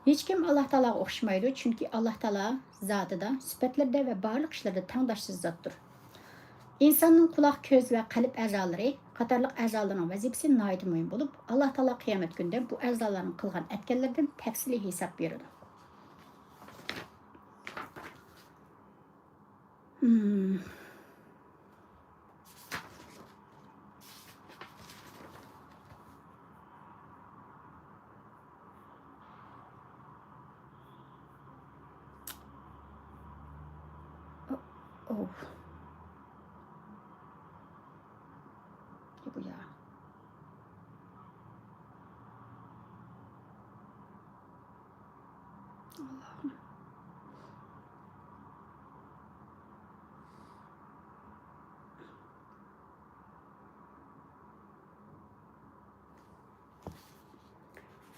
Hech kim Alloh taologa o'xshamaydi, chunki Alloh taolo zotida, sifatlarida va barliq ishlarda tengdoshsiz zotdir. İnsanın quloq, ko'z va qalb a'zolari qatorliq a'zolarning vazifasi nihoyat muhim bo'lib, Alloh taolo qiyomat kunida bu a'zolarning qilgan atganlaridan tafsiliy hisob beradi. Oh. Bu ya. Allah'ım.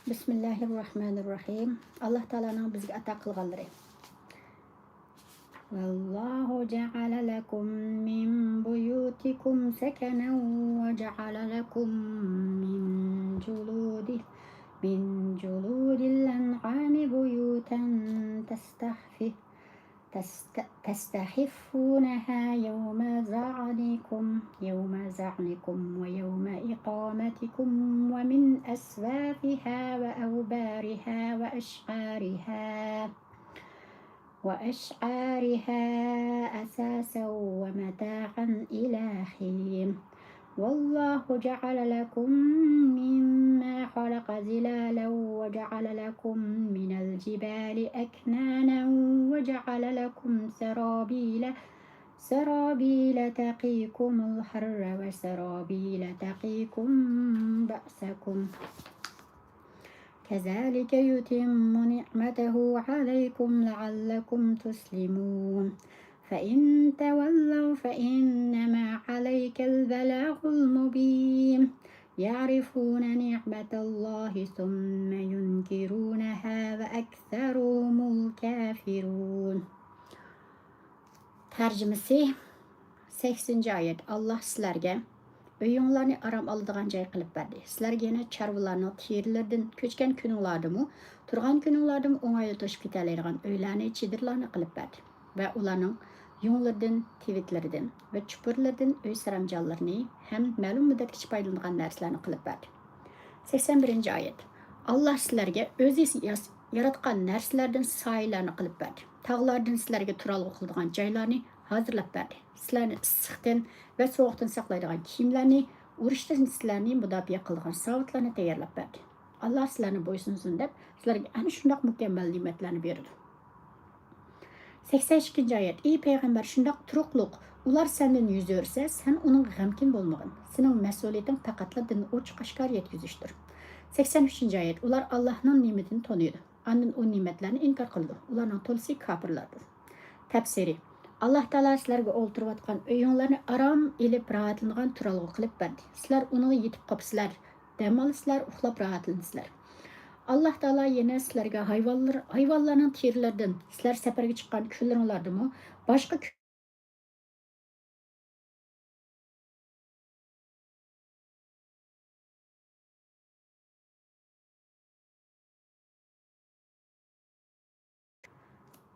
Bismillahirrahmanirrahim. Allah Teala'nın bizge ato qilganlari. والله جعل لكم من بيوتكم سكنا وجعل لكم من جلود الأنعام بيوتا تستخفونها يوم زعنكم ويوم إقامتكم ومن أسوافها وأوبارها وأشعارها أساسا ومتاعا إلى حين والله جعل لكم مما خلق ظلالا وجعل لكم من الجبال أكنانا وجعل لكم سرابيل تقيكم الحر وسرابيل تقيكم بأسكم كذلك يتم نعمته عليكم لعلكم تسلمون فإن تولوا فإنما عليك البلاغ المبين يعرفون نعمة الله ثم ينكرونها وأكثرهم الكافرون. Tercümesi 80. ayet. Allah sizlarga uyinglarni aram oladigan joy qilib berdi. Sizlarga yana chorvalarning terilardan ko'chgan kuninglardimi, turgan kuninglardimi o'ng'ayli to'shib ketalaydigan uylarni, chidirlarni qilib berdi. Va ularning yunglardan, tevitlaridan va chupurlardan uy saramjonlarini ham ma'lum muddatgacha foydalanadigan narsalarni qilib berdi. 81. oyat. Allah sizlarga o'zi yaratgan narsalardan soylarni qilib berdi. Tog'lardan sizlarga turalg'u qiladigan joylarni hazırlab berdi. Sizlarni issiqdan va sovuqdan saqlaydigan kiyimlarni, urushdan sizlarni mudofaa qiladigan savutlarni tayyorlab berdi. Allah sizlarni bo'ysunsin deb sizlarga ana shundoq mukammal ne'matlarni berdi. 82 ayet. Ey Peygamber, şundaq turuqluq. Ular senden yüz örsə, sen onun g'amkin bolmagın. Senin məsuliyetin faqatla dinni ochiq aşkar yetkizishdir. 83 ayet. Ular Allah'ın nimetini tanıydı. Andın o nimetlerini inkar kıldı. Ularning tolisi kafirlardır. Tafsiri. Allah Taala sizlarga o'ltirayotgan uyinglarni aram elib rahatlangan turalg'u qilib berdi. Sizlar uni yetib qopsizlar, dam olasizlar, uxlab rahatlansizlar. Allah Taala yana sizlarga hayvonlarning terilaridan sizlar safarga chiqqan kunlaringlardami boshqa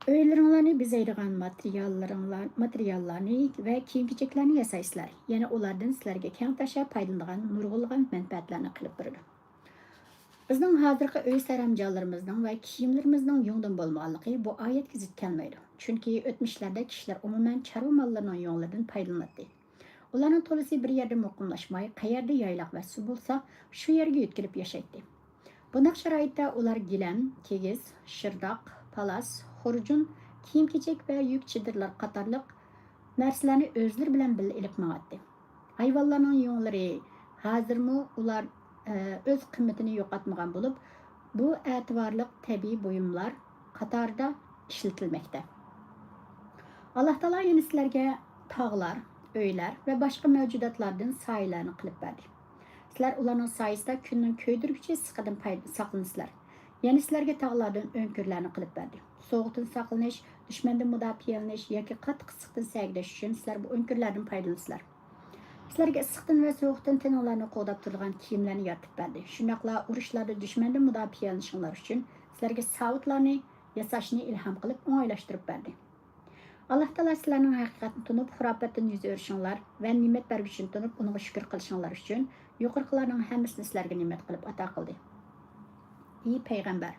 uylaringlarni bezaydigan materiallarni va kiyim-kechaklarni yasaysizlar. Yana ulardan sizlarga keng tashlab foydalanadigan nurg'ulg'an manfaatlarni qilib beradi. Bizning hozirgi uy saramjonlarimizning va kiyimlarimizning yo'ngdan bo'lmaganligi bu oyatga zid kelmaydi. Chunki o'tmishlarda kishilar umuman chorva mollarining yo'nglaridan foydalanadi. Ularning to'lisi bir yerda muqimlashmay, qayerda yayloq va suv bo'lsa, shu yerga yetkilib yashaydi. Bunday sharoitda ular gilam, tegiz, shirdoq, palas, xurjun, kiyim-kechak va yuk chidirlar qatorliq narsalarni o'zlari bilan birga ilib mangadi. Hayvonlarning yo'nglari hozirmi ular o'z qimmatini yo'qotmagan bo'lib, bu e'tiborli tabiiy buyumlar qatorida ishlatilmoqda. Alloh taolo yana sizlarga tog'lar, uylar va boshqa mavjudotlardan soyalarni qilib berdi. Sizlar ularning soyasida kunning ko'ydirgichi siqidan saqlanasizlar. Yana sizlarga tog'lardan o'nkirlarni qilib berdi. Sovuqdan saqlanish, dushmandan mudofialanish yoki qattiq issiqdan saqlash uchun sizlar bu o'nkirlardan foydalansizlar. Sizlarga issiqdan va sovuqdan tininglarni qo'dab turgan kiyimlarni yotib berdi. Shundoqla urushlarda dushmandan mudofialanishinglar uchun sizlarga savutlarni yasashni ilhom qilib o'nglashtirib berdi. Alloh taolo sizlarning haqiqatni tunib, xurofotdan yuz o'rishinglar va ne'mat berguvchini tunib, unga shukr qilishinglar uchun yuqoriqilarning hammasini sizlarga ne'mat qilib ato qildi. Ey payg'ambar,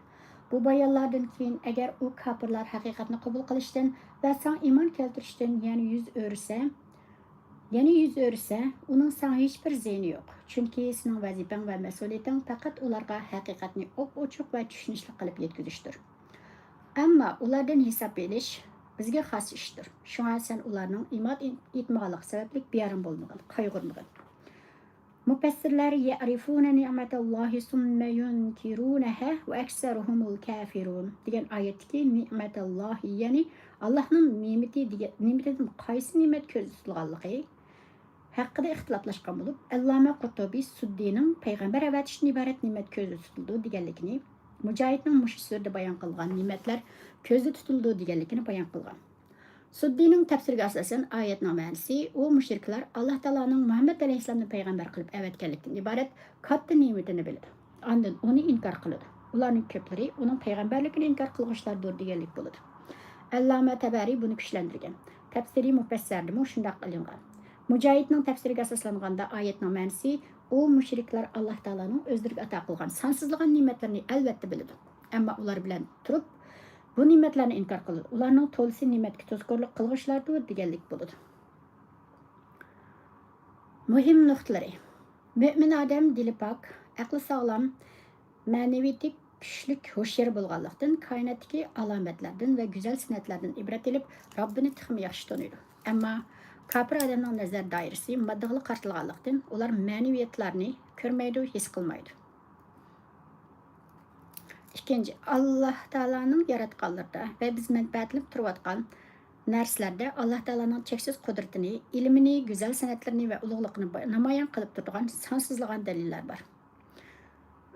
bu bayonlardan keyin agar u kofirlar haqiqatni qabul qilishdan va sen iymon keltirishdan yüz örsə, onun sana hech bir ziyni yo'q. Chunki sening vazifang va mas'uliyating faqat ularga haqiqatni ochiq va tushunishli qilib yetkazishdir. Ammo ulardan hisob berish bizga xos ishdir. Shunga sen ularning iymon etmaganligi sababli beyarim bo'lmagan, qayg'urmagan. Mufassirlar ya'rifuna ni'matallohi summa yunkirunaha va aksaruhumul kafirun degan oyatdagi ni'matallohi, ya'ni Allohning ne'matidan qaysi ne'mat ko'z tutilganligi haqida ixtiloflashgan bo'lib, Alloma Qurtubiy Suddining payg'ambar avatishdan iborat ne'mat ko'zda tutildi deganligini, Mujohidning mush so'zda bayon qilgan ne'matlar ko'zda tutildi deganligini bayon qilgan. Suddining tafsiriga asosan oyatning ma'nosi u mushriklar Alloh taoloning Muhammad alayhisolamni payg'ambar qilib avatganlikdan iborat katta ne'matini biladi. Ondan uni inkor qiladi. Ularning ko'plari uning payg'ambarligini inkor qilg'ishlardir deganlik bo'ladi. Alloma Tabariy buni kuchlantirgan. Tafsiriy mufassirda shunday qilingan. Mujohidning tafsiriga asoslanganda oyatning ma'nosi u mushriklar Alloh taoloning o'zlariga ato qilgan sonsizlagan ne'matlarni albatta biladi. Ammo ular bilan turib bu ne'matlarni inkor qiladi. Ularning to'lisi ne'matga tuzkorlik qilg'ishlardir deganlik bo'ladi. Muhim nuqtalari. Mo'min odam dili pok, aqli sog'lom, ma'naviyati kuchlik, hushyor bo'lganlikdan koinotdagi alomatlardan va go'zal san'atlardan ibrat olib, Robbini texmi yaxshi taniydi. Ammo kafir odamning nazar doirasi moddaga qartilganlikdan ular ma'naviyatlarni ko'rmaydi, his qilmaydi. İkinci, Allah Taala'nın yaratqanlarda və biz mənfəətli turuyotgan narsalarda Allah Taala'nın cheksiz qudratini, ilmini, güzel san'atlarini və ulug'liqini namoyon qilib turgan sonsizlagan dalillar bor.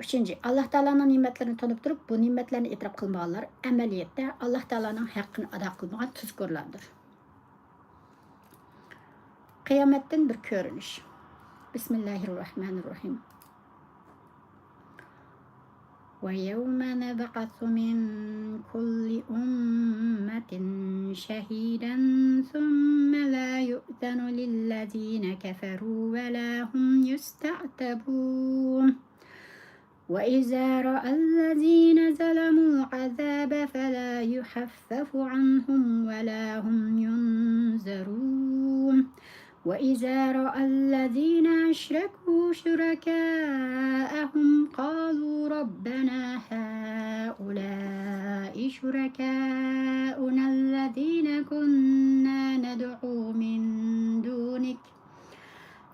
Üçüncü, Allah Taala'nın ne'matlarini tanib turib, bu ne'matlarni e'tirof qilmaganlar amaliyotda Allah Taala'nın haqqini ado qilmagan tuzkorlardir. Qiyomatdan bir ko'rinish. Bismillahirrohmanirrohim. وَيَوْمَ نَبْعَثُ مِنْ كُلِّ أُمَّةٍ شَهِيدًا ثُمَّ لَا يُؤْذَنُ لِلَّذِينَ كَفَرُوا وَلَا هُمْ يُسْتَعْتَبُونَ وَإِذَا رَأَى الَّذِينَ ظَلَمُوا الْعَذَابَ فَلَا يُخَفَّفُ عَنْهُمْ وَلَا هُمْ يُنْظَرُونَ وإذا رأى الذين أشركوا شركاءهم قالوا ربنا هؤلاء شركاؤنا الذين كنا ندعو من دونك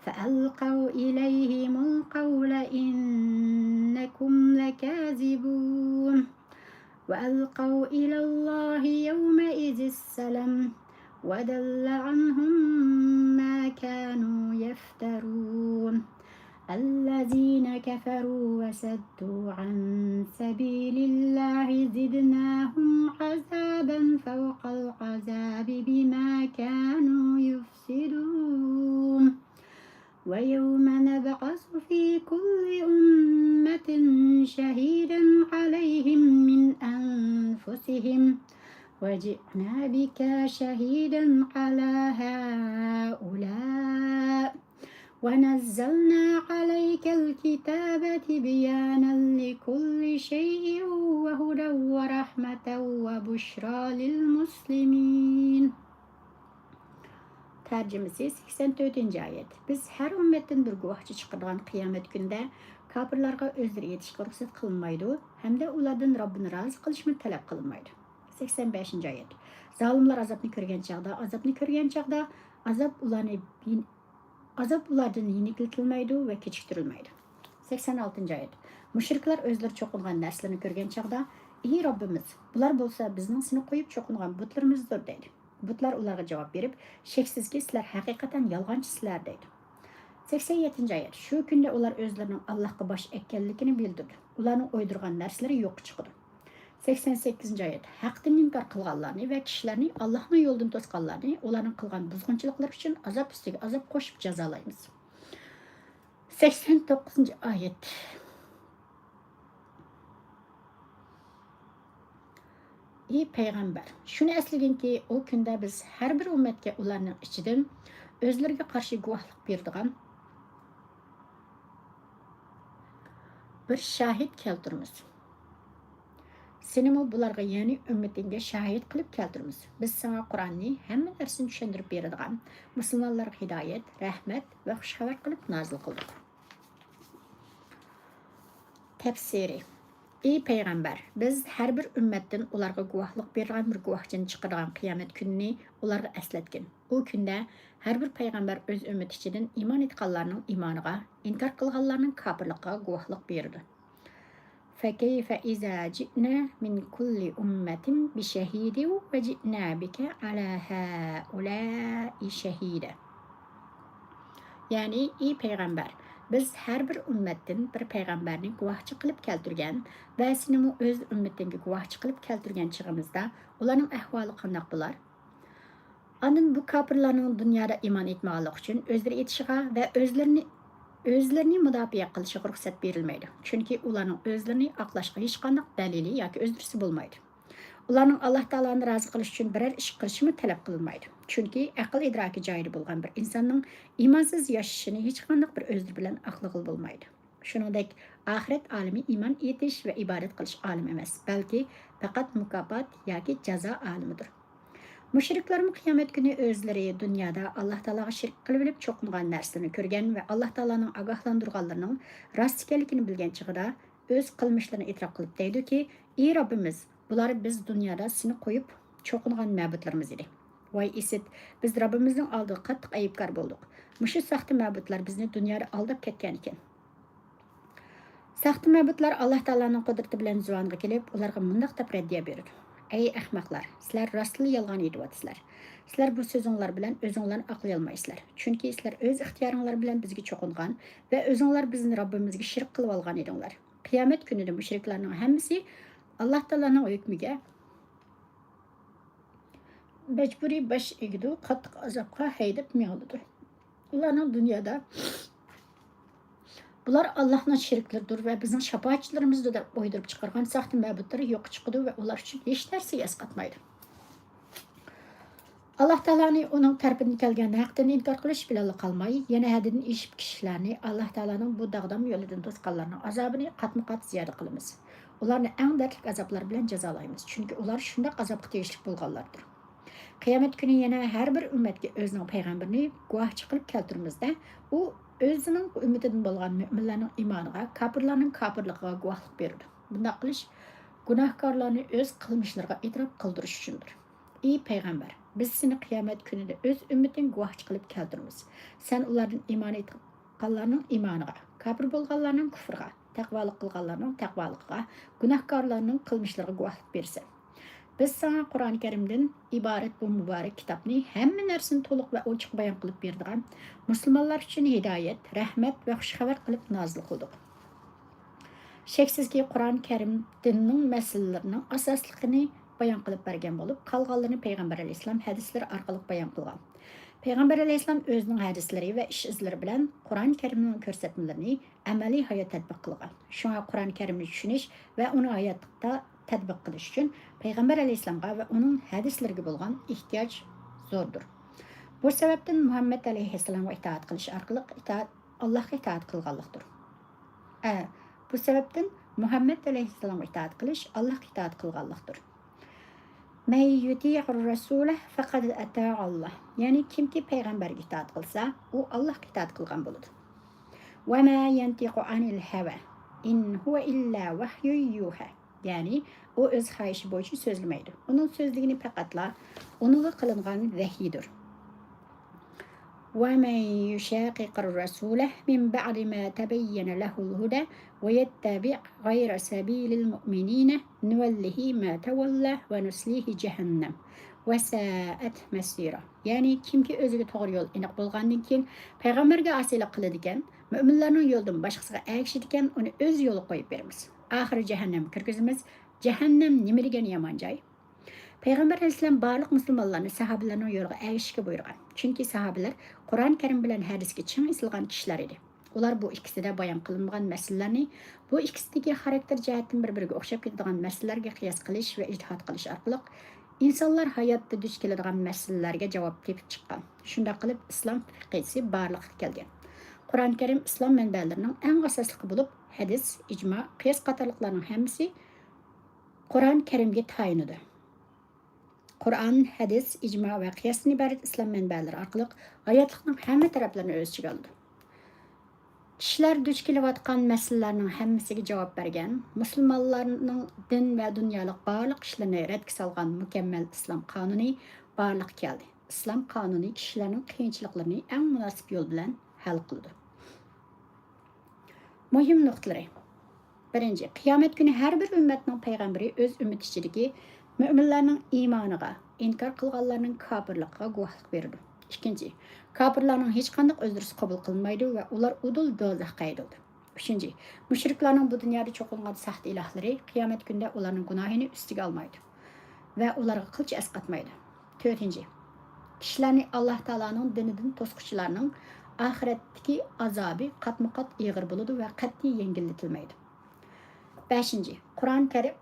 فألقوا إليهم القول إنكم لكاذبون وألقوا إلى الله يومئذ السلام وضل عنهم ما كانوا يفترون الذين كفروا وصدوا عن سبيل الله زدناهم عذابا فوق العذاب بما كانوا يفسدون ويوم نبعث في كل أمة شهيدا عليهم من أنفسهم وجئنا بك شهيدا على هؤلاء ونزلنا عليك الكتاب بيانا لكل شيء وهدى ورحمة وبشرى للمسلمين. Tərcümesi 84-cü ayet. Biz her ümmetten bir guvohçı çıqırgan kıyamet günde kafirlarga özleri yetişki ruhsat kılınmaydı. Hem de ulardan Rabbini razı kılışını talep kılınmaydı. 85-ci ayet. Zalimler azapını körgen çağda azap ulardan yenikitilmeydi ve keçiktirilmeydi. 86-cı ayet. Müşrikler özleri çokungan derslerini körgen çağda iyi Rabbimiz, bular bolsa bizning seni koyup çokungan butlarımızdır deydi. Butlar ularga cevap berip, şeksizki sizler hakikaten yalgancısılar deydi. 87-ci ayet. Şu günde ular özlerinin Allah'a baş ekkenlikini bildirdi. Ularning oydurgan dersleri yok çıkdı. 88-ci ayet. Haqdan inkar qilganlarni ve kişilerini Allah'ın yoldan tosqanlarni ularning qilgan buzg'unchiliklar için azap üstüge azap qo'shib jazolaymiz. 89-ci ayet. Ey payg'ambar, shuni eslagin o kunda biz har bir ummatga ularning ichidan o'zlariga qarshi guvohlik beradigan bir shahid keltiramiz. Senimi bularga ya'ni ummatingga shahid qilib keltiramiz. Biz sana Qur'onni hamma narsani tushuntirib beradigan, musulmonlarga hidoyat, rahmat va xushxabar qilib nozil qildik. Tafsiri. Ey payg'ambar, biz har bir ummatdan ularga guvohlik bergan bir guvohchini chiqargan qiyomat kunini ularga eslatgin. O kunda har bir payg'ambar o'z ummati ichidan iymon etganlarning iymoniga, inkor qilganlarning kofirligiga guvohlik berdi. فكيف إذا جئنا من كل أمة بشهيد وجئنا بك على هؤلاء شهيدا. Yani ey payg'ambar, biz har bir ummatdan bir payg'ambarni guvohchi qilib keltirgan va senimi o'z ummatingga guvohchi qilib keltirgan chig'imizda ularning ahvoli qanday bo'lar? Ondan bu kofirlarning dunyoda iymon etmaganligi uchun o'zlari etishiga va o'zlarini mudofaa qilishiga ruxsat berilmaydi. Chunki ularning o'zlarini aqlashga hech qanday dalili yoki o'zdirisi bo'lmaydi. Ularning Alloh taoloni rozi qilish uchun biror ish qilishimi talab qilinmaydi. Chunki aql idroki joyida bo'lgan bir insonning iymonsiz yashashini hech qanday bir o'zdir bilan aqli qilib bo'lmaydi. Shuningdek, oxirat olimi iymon etish va ibodat qilish olimi emas, balki faqat mukofot yoki jazo olimidir. Mushriklarning qiyomat kuni o'zlari dunyoda Alloh taologa shirk qilib olib cho'qingan narsalarni ko'rgan va Alloh taoloning ogohlantirganlarining rost ekanligini bilgan chig'ida o'z qilmishlarini e'tirof qilib deydiki, ey Robbimiz, bular biz dunyoda seni qo'yib cho'qingan ma'budlarimiz edi. Voy esit, biz Robbimizning oldida qattiq aybkor bo'ldik. Mushu saxta ma'budlar bizni dunyoda aldab ketgan ekan. Saxta ma'budlar Alloh taoloning qudrati bilan zuvanga kelib, ularga mundaq deb raddiya berdi. Ey ahmoqlar, sizlar rostli yolg'on aytyapsizlar. Sizlar bu so'zinglar bilan o'zinglarni aqlay olmaysizlar. Chunki sizlar o'z ixtiyoringlar bilan bizga cho'qingan va o'zinglar bizni Robbimizga shirk qilib olgan edinglar. Qiyomat kunida mushriklarning hammasi Alloh taoloning hukmiga majburiy bosh egdi, qattiq azobga haydab miyoldi. Ularning dunyoda bular Allah'ın şirklidir ve bizim şafaatçilerimizde de oydurup çıkargan sahtı mabutları yok çıkıdı ve onlar için hiç dersi yaskatmaydı. Allah Teala'nı onun tarafından kelgen haqdan inkar qilish bilan qalmay, yana hadini eshib kishilarni Allah Teala'nın bu dağdam yo'lidan to'sqanlarning azobini qatma-qat ziyoda qilamiz. Ularni eng dardli azoblar bilan jazolaymiz. Chunki ular shunday azobga tegishli bo'lganlardir. Qiyomet günü yana har bir ummatga o'zining payg'ambarini guvohchi qilib keltiramizda, u o'zining ummatidan bo'lgan mo'minlarning iymoniga, kofirlarning kofirligiga guvohlik berdi. Bunday qilish gunohkorlarni o'z qilmishlariga e'tirof qildirish uchundir. Ey payg'ambar, biz seni qiyomat kunida o'z ummating guvohchi qilib keltiramiz. Sen ulardan iymon etganlarning iymoniga, kofir bo'lganlarning kufriga, taqvolik qilganlarning taqvoligiga, gunohkorlarning qilmishlariga guvohlik bersin. Biz sana Qur'oni Karimdan iborat bu muborak kitobni hamma narsani to'liq va ochiq bayon qilib berdigan, musulmonlar uchun hidoyat, rahmat va xushxabar qilib nozil qildik. Shaksizki Qur'oni Karim dinning masalalarining asosligini bayon qilib bergan bo'lib, qolganlarini payg'ambar alayhisalom hadislari orqali bayon qilgan. Payg'ambar alayhisalom o'zining hadislari va ish izlari bilan Qur'oni Karimning ko'rsatmalarini amaliy hayot tatbiq qilgan. Shunga Qur'oni Karimni tushunish va uni hayotda tatbiq qilish uchun payg'ambar alayhisalomga va uning hadislariga bo'lgan ehtiyoj zo'rdir. Bu sababdan Muhammad alayhisalomga itoat qilish orqali Allohga itoat qilganlikdir. Bu sababdan Muhammad alayhisalomga itoat qilish Allohga itoat qilganlikdir. May yuti'ir rasula faqad ata'a Allah. Ya'ni kimki payg'ambarga itoat qilsa, u Allohga itoat qilgan bo'ladi. Va ma yantiqu anil hawa in huwa illa wahyun yuha. Ya'ni u o'z xohishi bo'yicha so'zlamaydi. Uning so'zligini faqatla unga qilingan vahiydir. Va man yushaqiqir rasula min ba'di ma tabayyana lahu al-huda va yattabi' ghayra sabilil mu'minina nuwallihi ma tawalla va nuslihi jahannam va sa'at masira. Ya'ni kimki o'ziga to'g'ri yo'l aniq bo'lgandan keyin payg'ambarga asilik qiladigan, mu'minlarning yo'ldan boshqasiga ergashadigan, uni o'z yo'li qo'yib beramiz. Ahir jahannam kirgizimiz. Jahannam nima degan yomon joy? Payg'ambar alayhisalom barliq musulmonlarni sahobalarning yo'liga ergashishga buyurgan. Chunki sahobalar Qur'on Karim bilan hadisga chin isilgan kishilar edi. Ular bu ikkisida bayon qilinmagan masalalarni, bu ikkisidagi xarakter jihatdan bir-biriga o'xshab ketadigan masalalarga qiyos qilish va ijtihod qilish orqali insonlar hayotda duch keladigan masalalarga javob topib chiqqan. Shunday qilib islom fiqhisi barliqqa kelgan. Qur'on Karim islom manbalarining eng asoslisi bo'lib, hadis, ijmo, qiyos qatorliqlarning hammasi Qur'on Karimga tayinadi. Qur'on, hadis, ijmo va qiyosdan iborat islom manbalari orqali hayotlikning hamma taraflarini o'z ichiga oldi. Kishilar duch kelayotgan masalalarning hammasiga javob bergan, musulmonlarning din va dunyolik barliq ishlarni radga solgan mukammal islom qonuni barliq keldi. Islom qonuni kishilarning qiyinchiliklarini eng munosib yo'l bilan hal qildi. Muhim nuqtalari. Birinchi, qiyomat kuni har bir ummatning payg'ambari o'z ummati ichidagi mu'minlarning iymoniga, inkor qilganlarning kofirligiga guvohlik berdi. Ikkinchi, kofirlarning hech qanday o'zrisi qabul qilmaydi va ular udul do'zaxga haydaldi. Uchinchi, mushriklarning bu dunyoda cho'qilgan saxt ilohlari qiyomat kunida ularning gunohini ustiga olmaydi va ularga qilch asqatmaydi. To'rtinchi, kishilarni Alloh taolaning dinidan to'squvchilarning oxiratdagi azobi qatma-qat og'ir bo'ladi va qat'iy yengillitilmaydi. 5. Qur'on Karim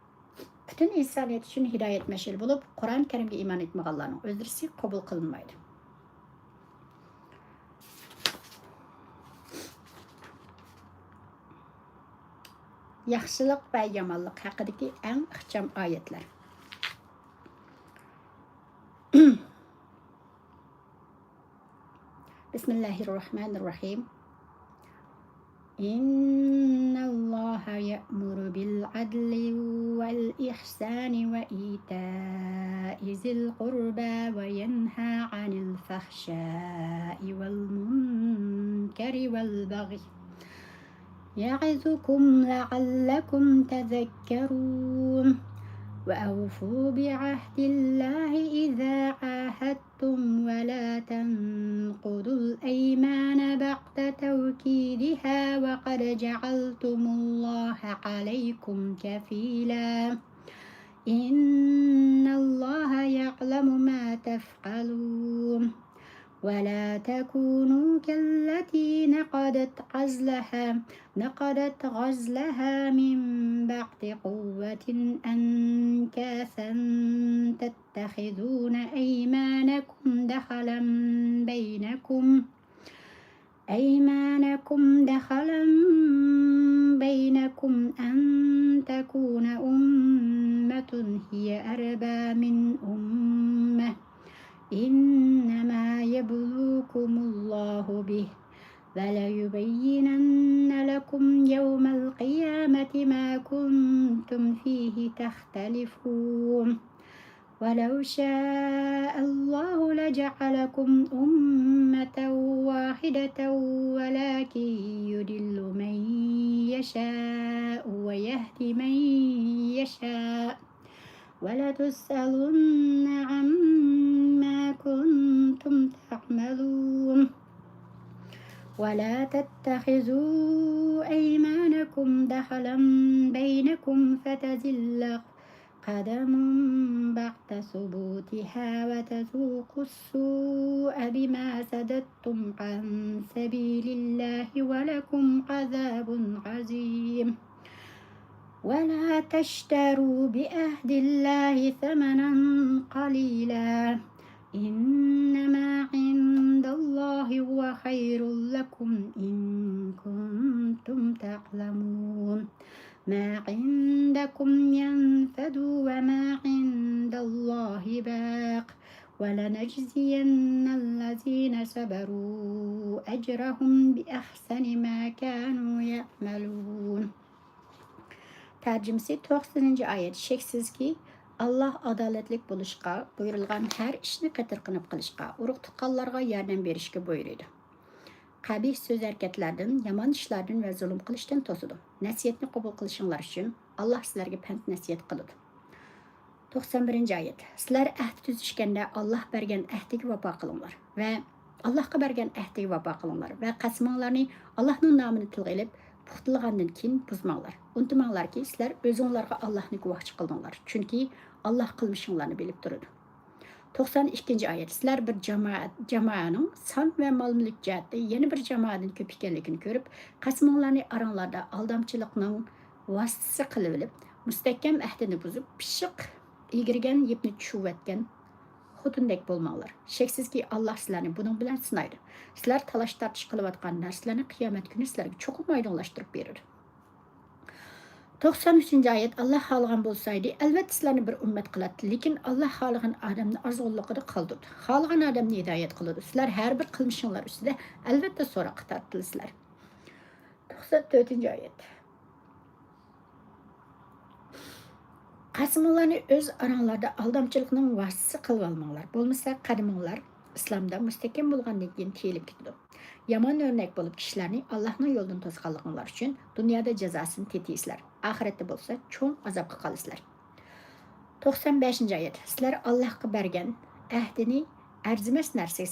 butun insoniyat uchun hidoyat mash'al bo'lib, Qur'on Karimga iymon etmaganlarning o'zrisi qabul qilinmaydi. Yaxshilik va yomonlik haqidagi eng ixcham oyatlar. Bismillahirrahmanirrahim. إن الله يأمر بالعدل والإحسان وإيتاء ذي القربى وينهى عن الفحشاء والمنكر والبغي يعظكم لعلكم تذكرون وأوفوا بعهد الله إذا عاهدتم ولا تنقضوا الأيمان بعد توكيدها وقد جعلتم الله عليكم كفيلا إن الله يعلم ما تفعلون ولا تكونوا كالتي نقضت غزلها من بعد قوة أنكاثا تتخذون أيمانكم دخلا بينكم أن تكون أمة هي أربى من أمة وليبينن لكم يوم القيامة ما كنتم فيه تختلفون ولو شاء الله لجعلكم أمة واحدة ولكن يضل من يشاء ويهدي من يشاء ولتسألن عما كنتم تعملون ولا تتخذوا أيمانكم دخلا بينكم فتزل قدم بعد ثبوتها وتذوقوا السوء بما صددتم عن سبيل الله ولكم عذاب عظيم ولا تشتروا بعهد الله ثمنا قليلا إنما عند الله هو خير لكم إن كنتم تعلمون ما عندكم ينفد وما عند الله باق ولنجزين الذين صبروا أجرهم بأحسن ما كانوا يعملون. Tərcümesi 90-cı ayet. Şeksizki Allah adaletlik buluşqa, buyurulğan hər işini qatır qınıb qılışqa, uruq tuqqanlarga yardım berişki buyuruydu. Qabih söz hərəkətlərdən, yaman işlərdən və zulüm qılışdan tosudu. Nəsiyyətini qəbul qılışınlar üçün Allah sizlərə pənd nəsiyyət qılıdı. 91-ci ayet. Sizlər əhd tüzüşkəndə Allah bərgən əhdiga vəfa qılınlar və Allahqa bərgən əhdiga vəfa qılınlar və qəsmanlarını Allah'ın namını tilgə elib puxtulğandan keyin buzmanglar. Unutmanglar ki, sizlər özünlərə Allah'ını guvahçı qıldınlar. Çünki Allah qılmışınlarını bilib durur. 92-ci ayet. Sizlər bir cemaatın san və mal-mülk cəhətdə yeni bir cemaatın köp ekanligini görüb, qəsmanlarını aranglarda aldamçılıqның vasitəsi qılıb elib, müstəhkəm əhdini buzub, pishiq ilgirgən yepni tushib etgan xotindek bolmanglar. Şəksizki Allah sizlərni bunun bilan sınaydı. Sizlər talaş tartış qılıb atqan narsalarni qiyomat günü sizlərə çoxum aydınlaşdırıb verir. 93-cü ayet. Allah xalığan bolsaydı, əlbəttə sizlərni bir ümmət qıladı. Lekin Allah xalığan adamını arzulluqda qaldırdı. Xalığan adamını hidayət qılıdı. Sizlər hər bir qılmışınlar üstüdə əlbəttə soraqqa tartılısızlar. 94-cü ayet. Qasımlarını öz aranlarda aldamçılıqның vasitəsi qılıb almanglar. Bolmasa qadiminglar İslamda müstəkim bolğandan keyin tiyilib ketdi. Yaman örnek bolup kişilerini Allah'ın yolundan tozqanlıqlar üçün dünyada cezasını tetiysizlər. Ahirette bolsa çoğun azabqa qalısızlar. 95-ci ayet. Sizlər Allah'a bərgən əhdini ərziməz nərsəyə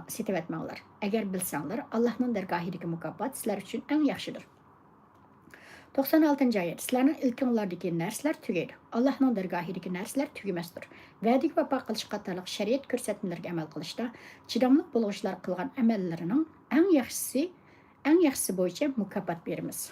setib etmanglar. Əgər bilsənglər, Allah'ın dərgahidəki mükafat sizlər üçün ən yaxşıdır. 96-cı ayet. Sizlərinin ilkinlardakı nərslər tügeydi. Allah'ın dərgahidəki nərslər tügəməsdir. Vədik vəfa qılış qatarlıq şəriət görsətmələrə əməl qılışda çidamlıq bulğuşlar qılğan əməllərinin ən yaxşısı boyunca mükafat verimiz.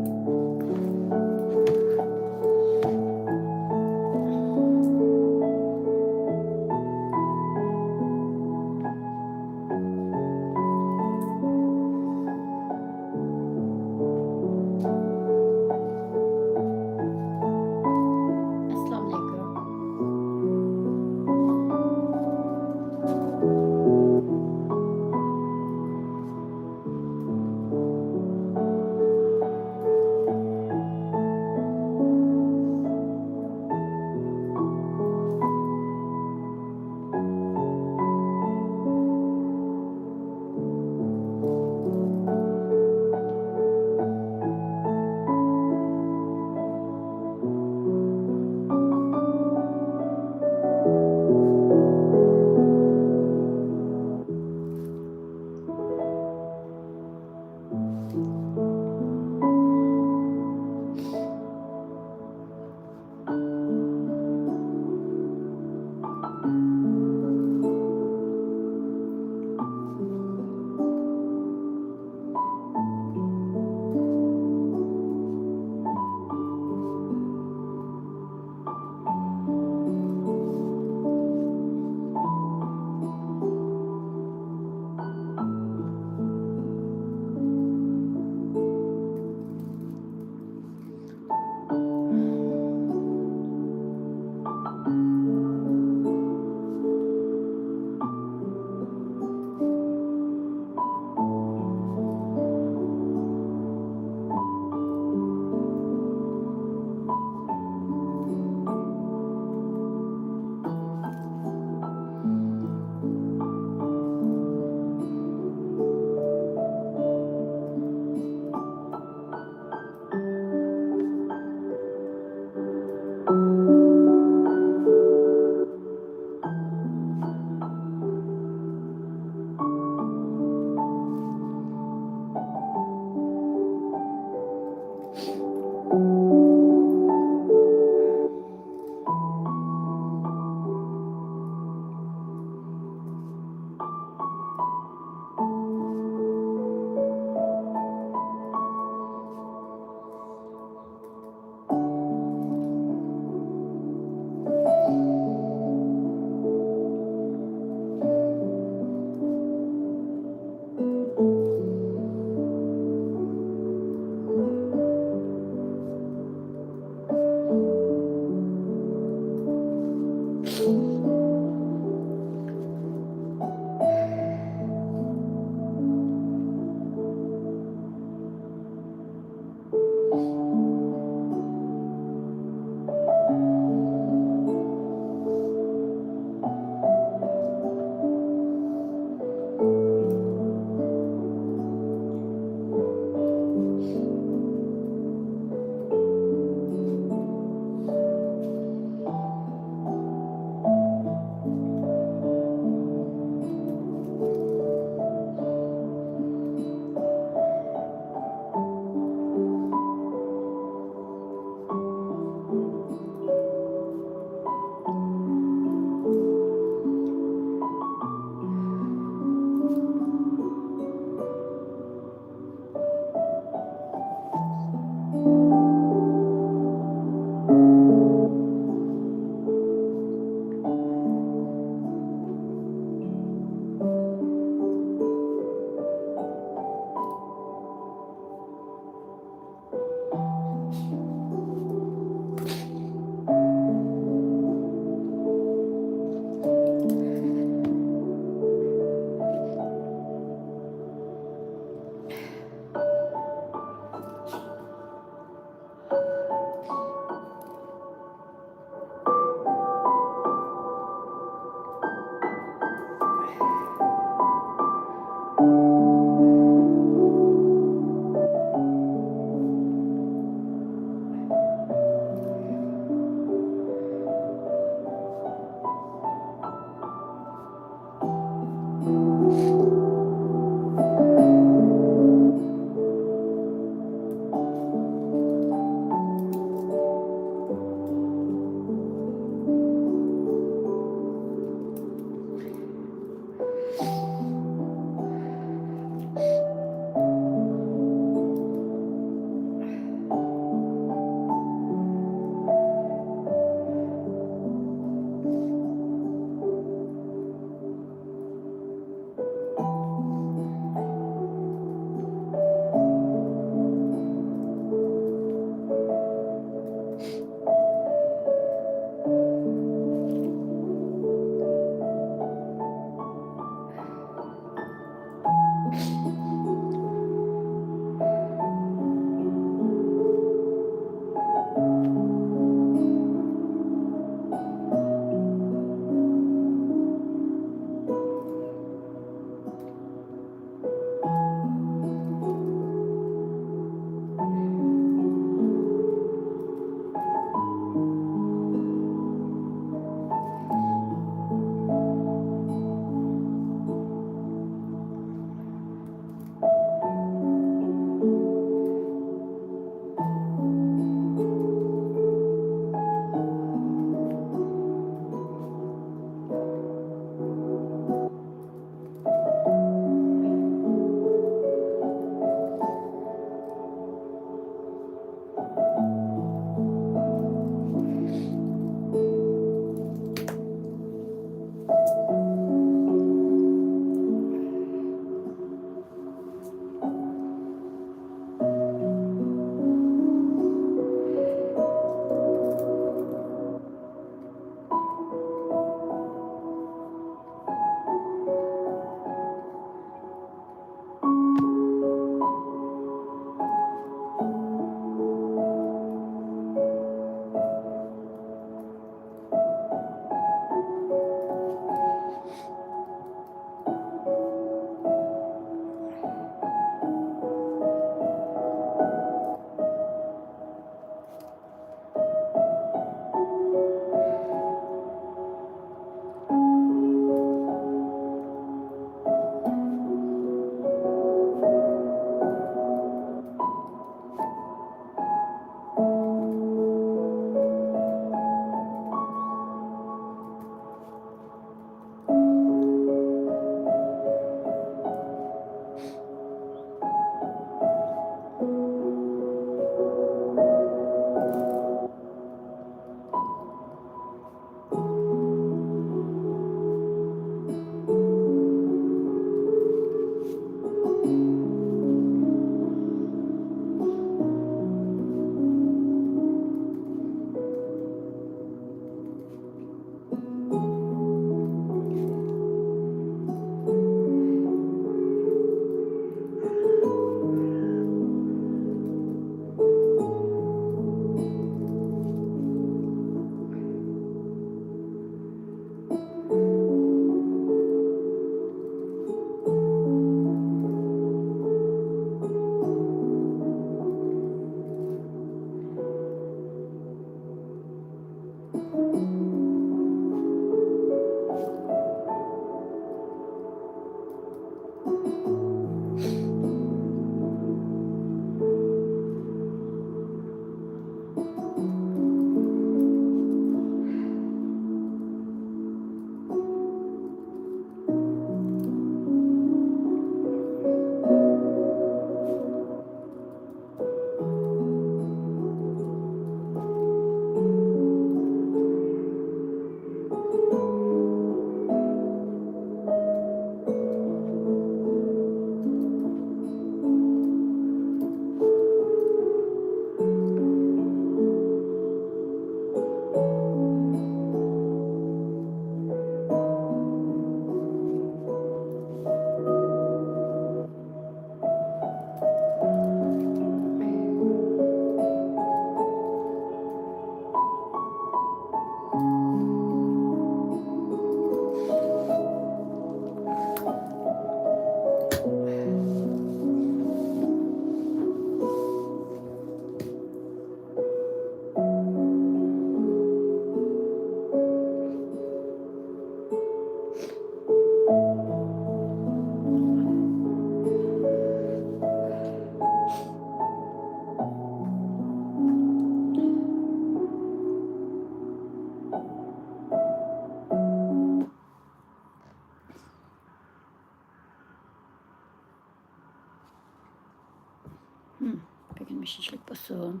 Bugün beşinchilik bo'lsin.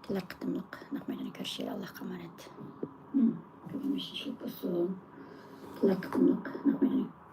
Kelar qitimliq naq maydonga kirishga Allohga emanet. Bugün beşinchilik bo'lsin. Kelar qitimliq naq maydonga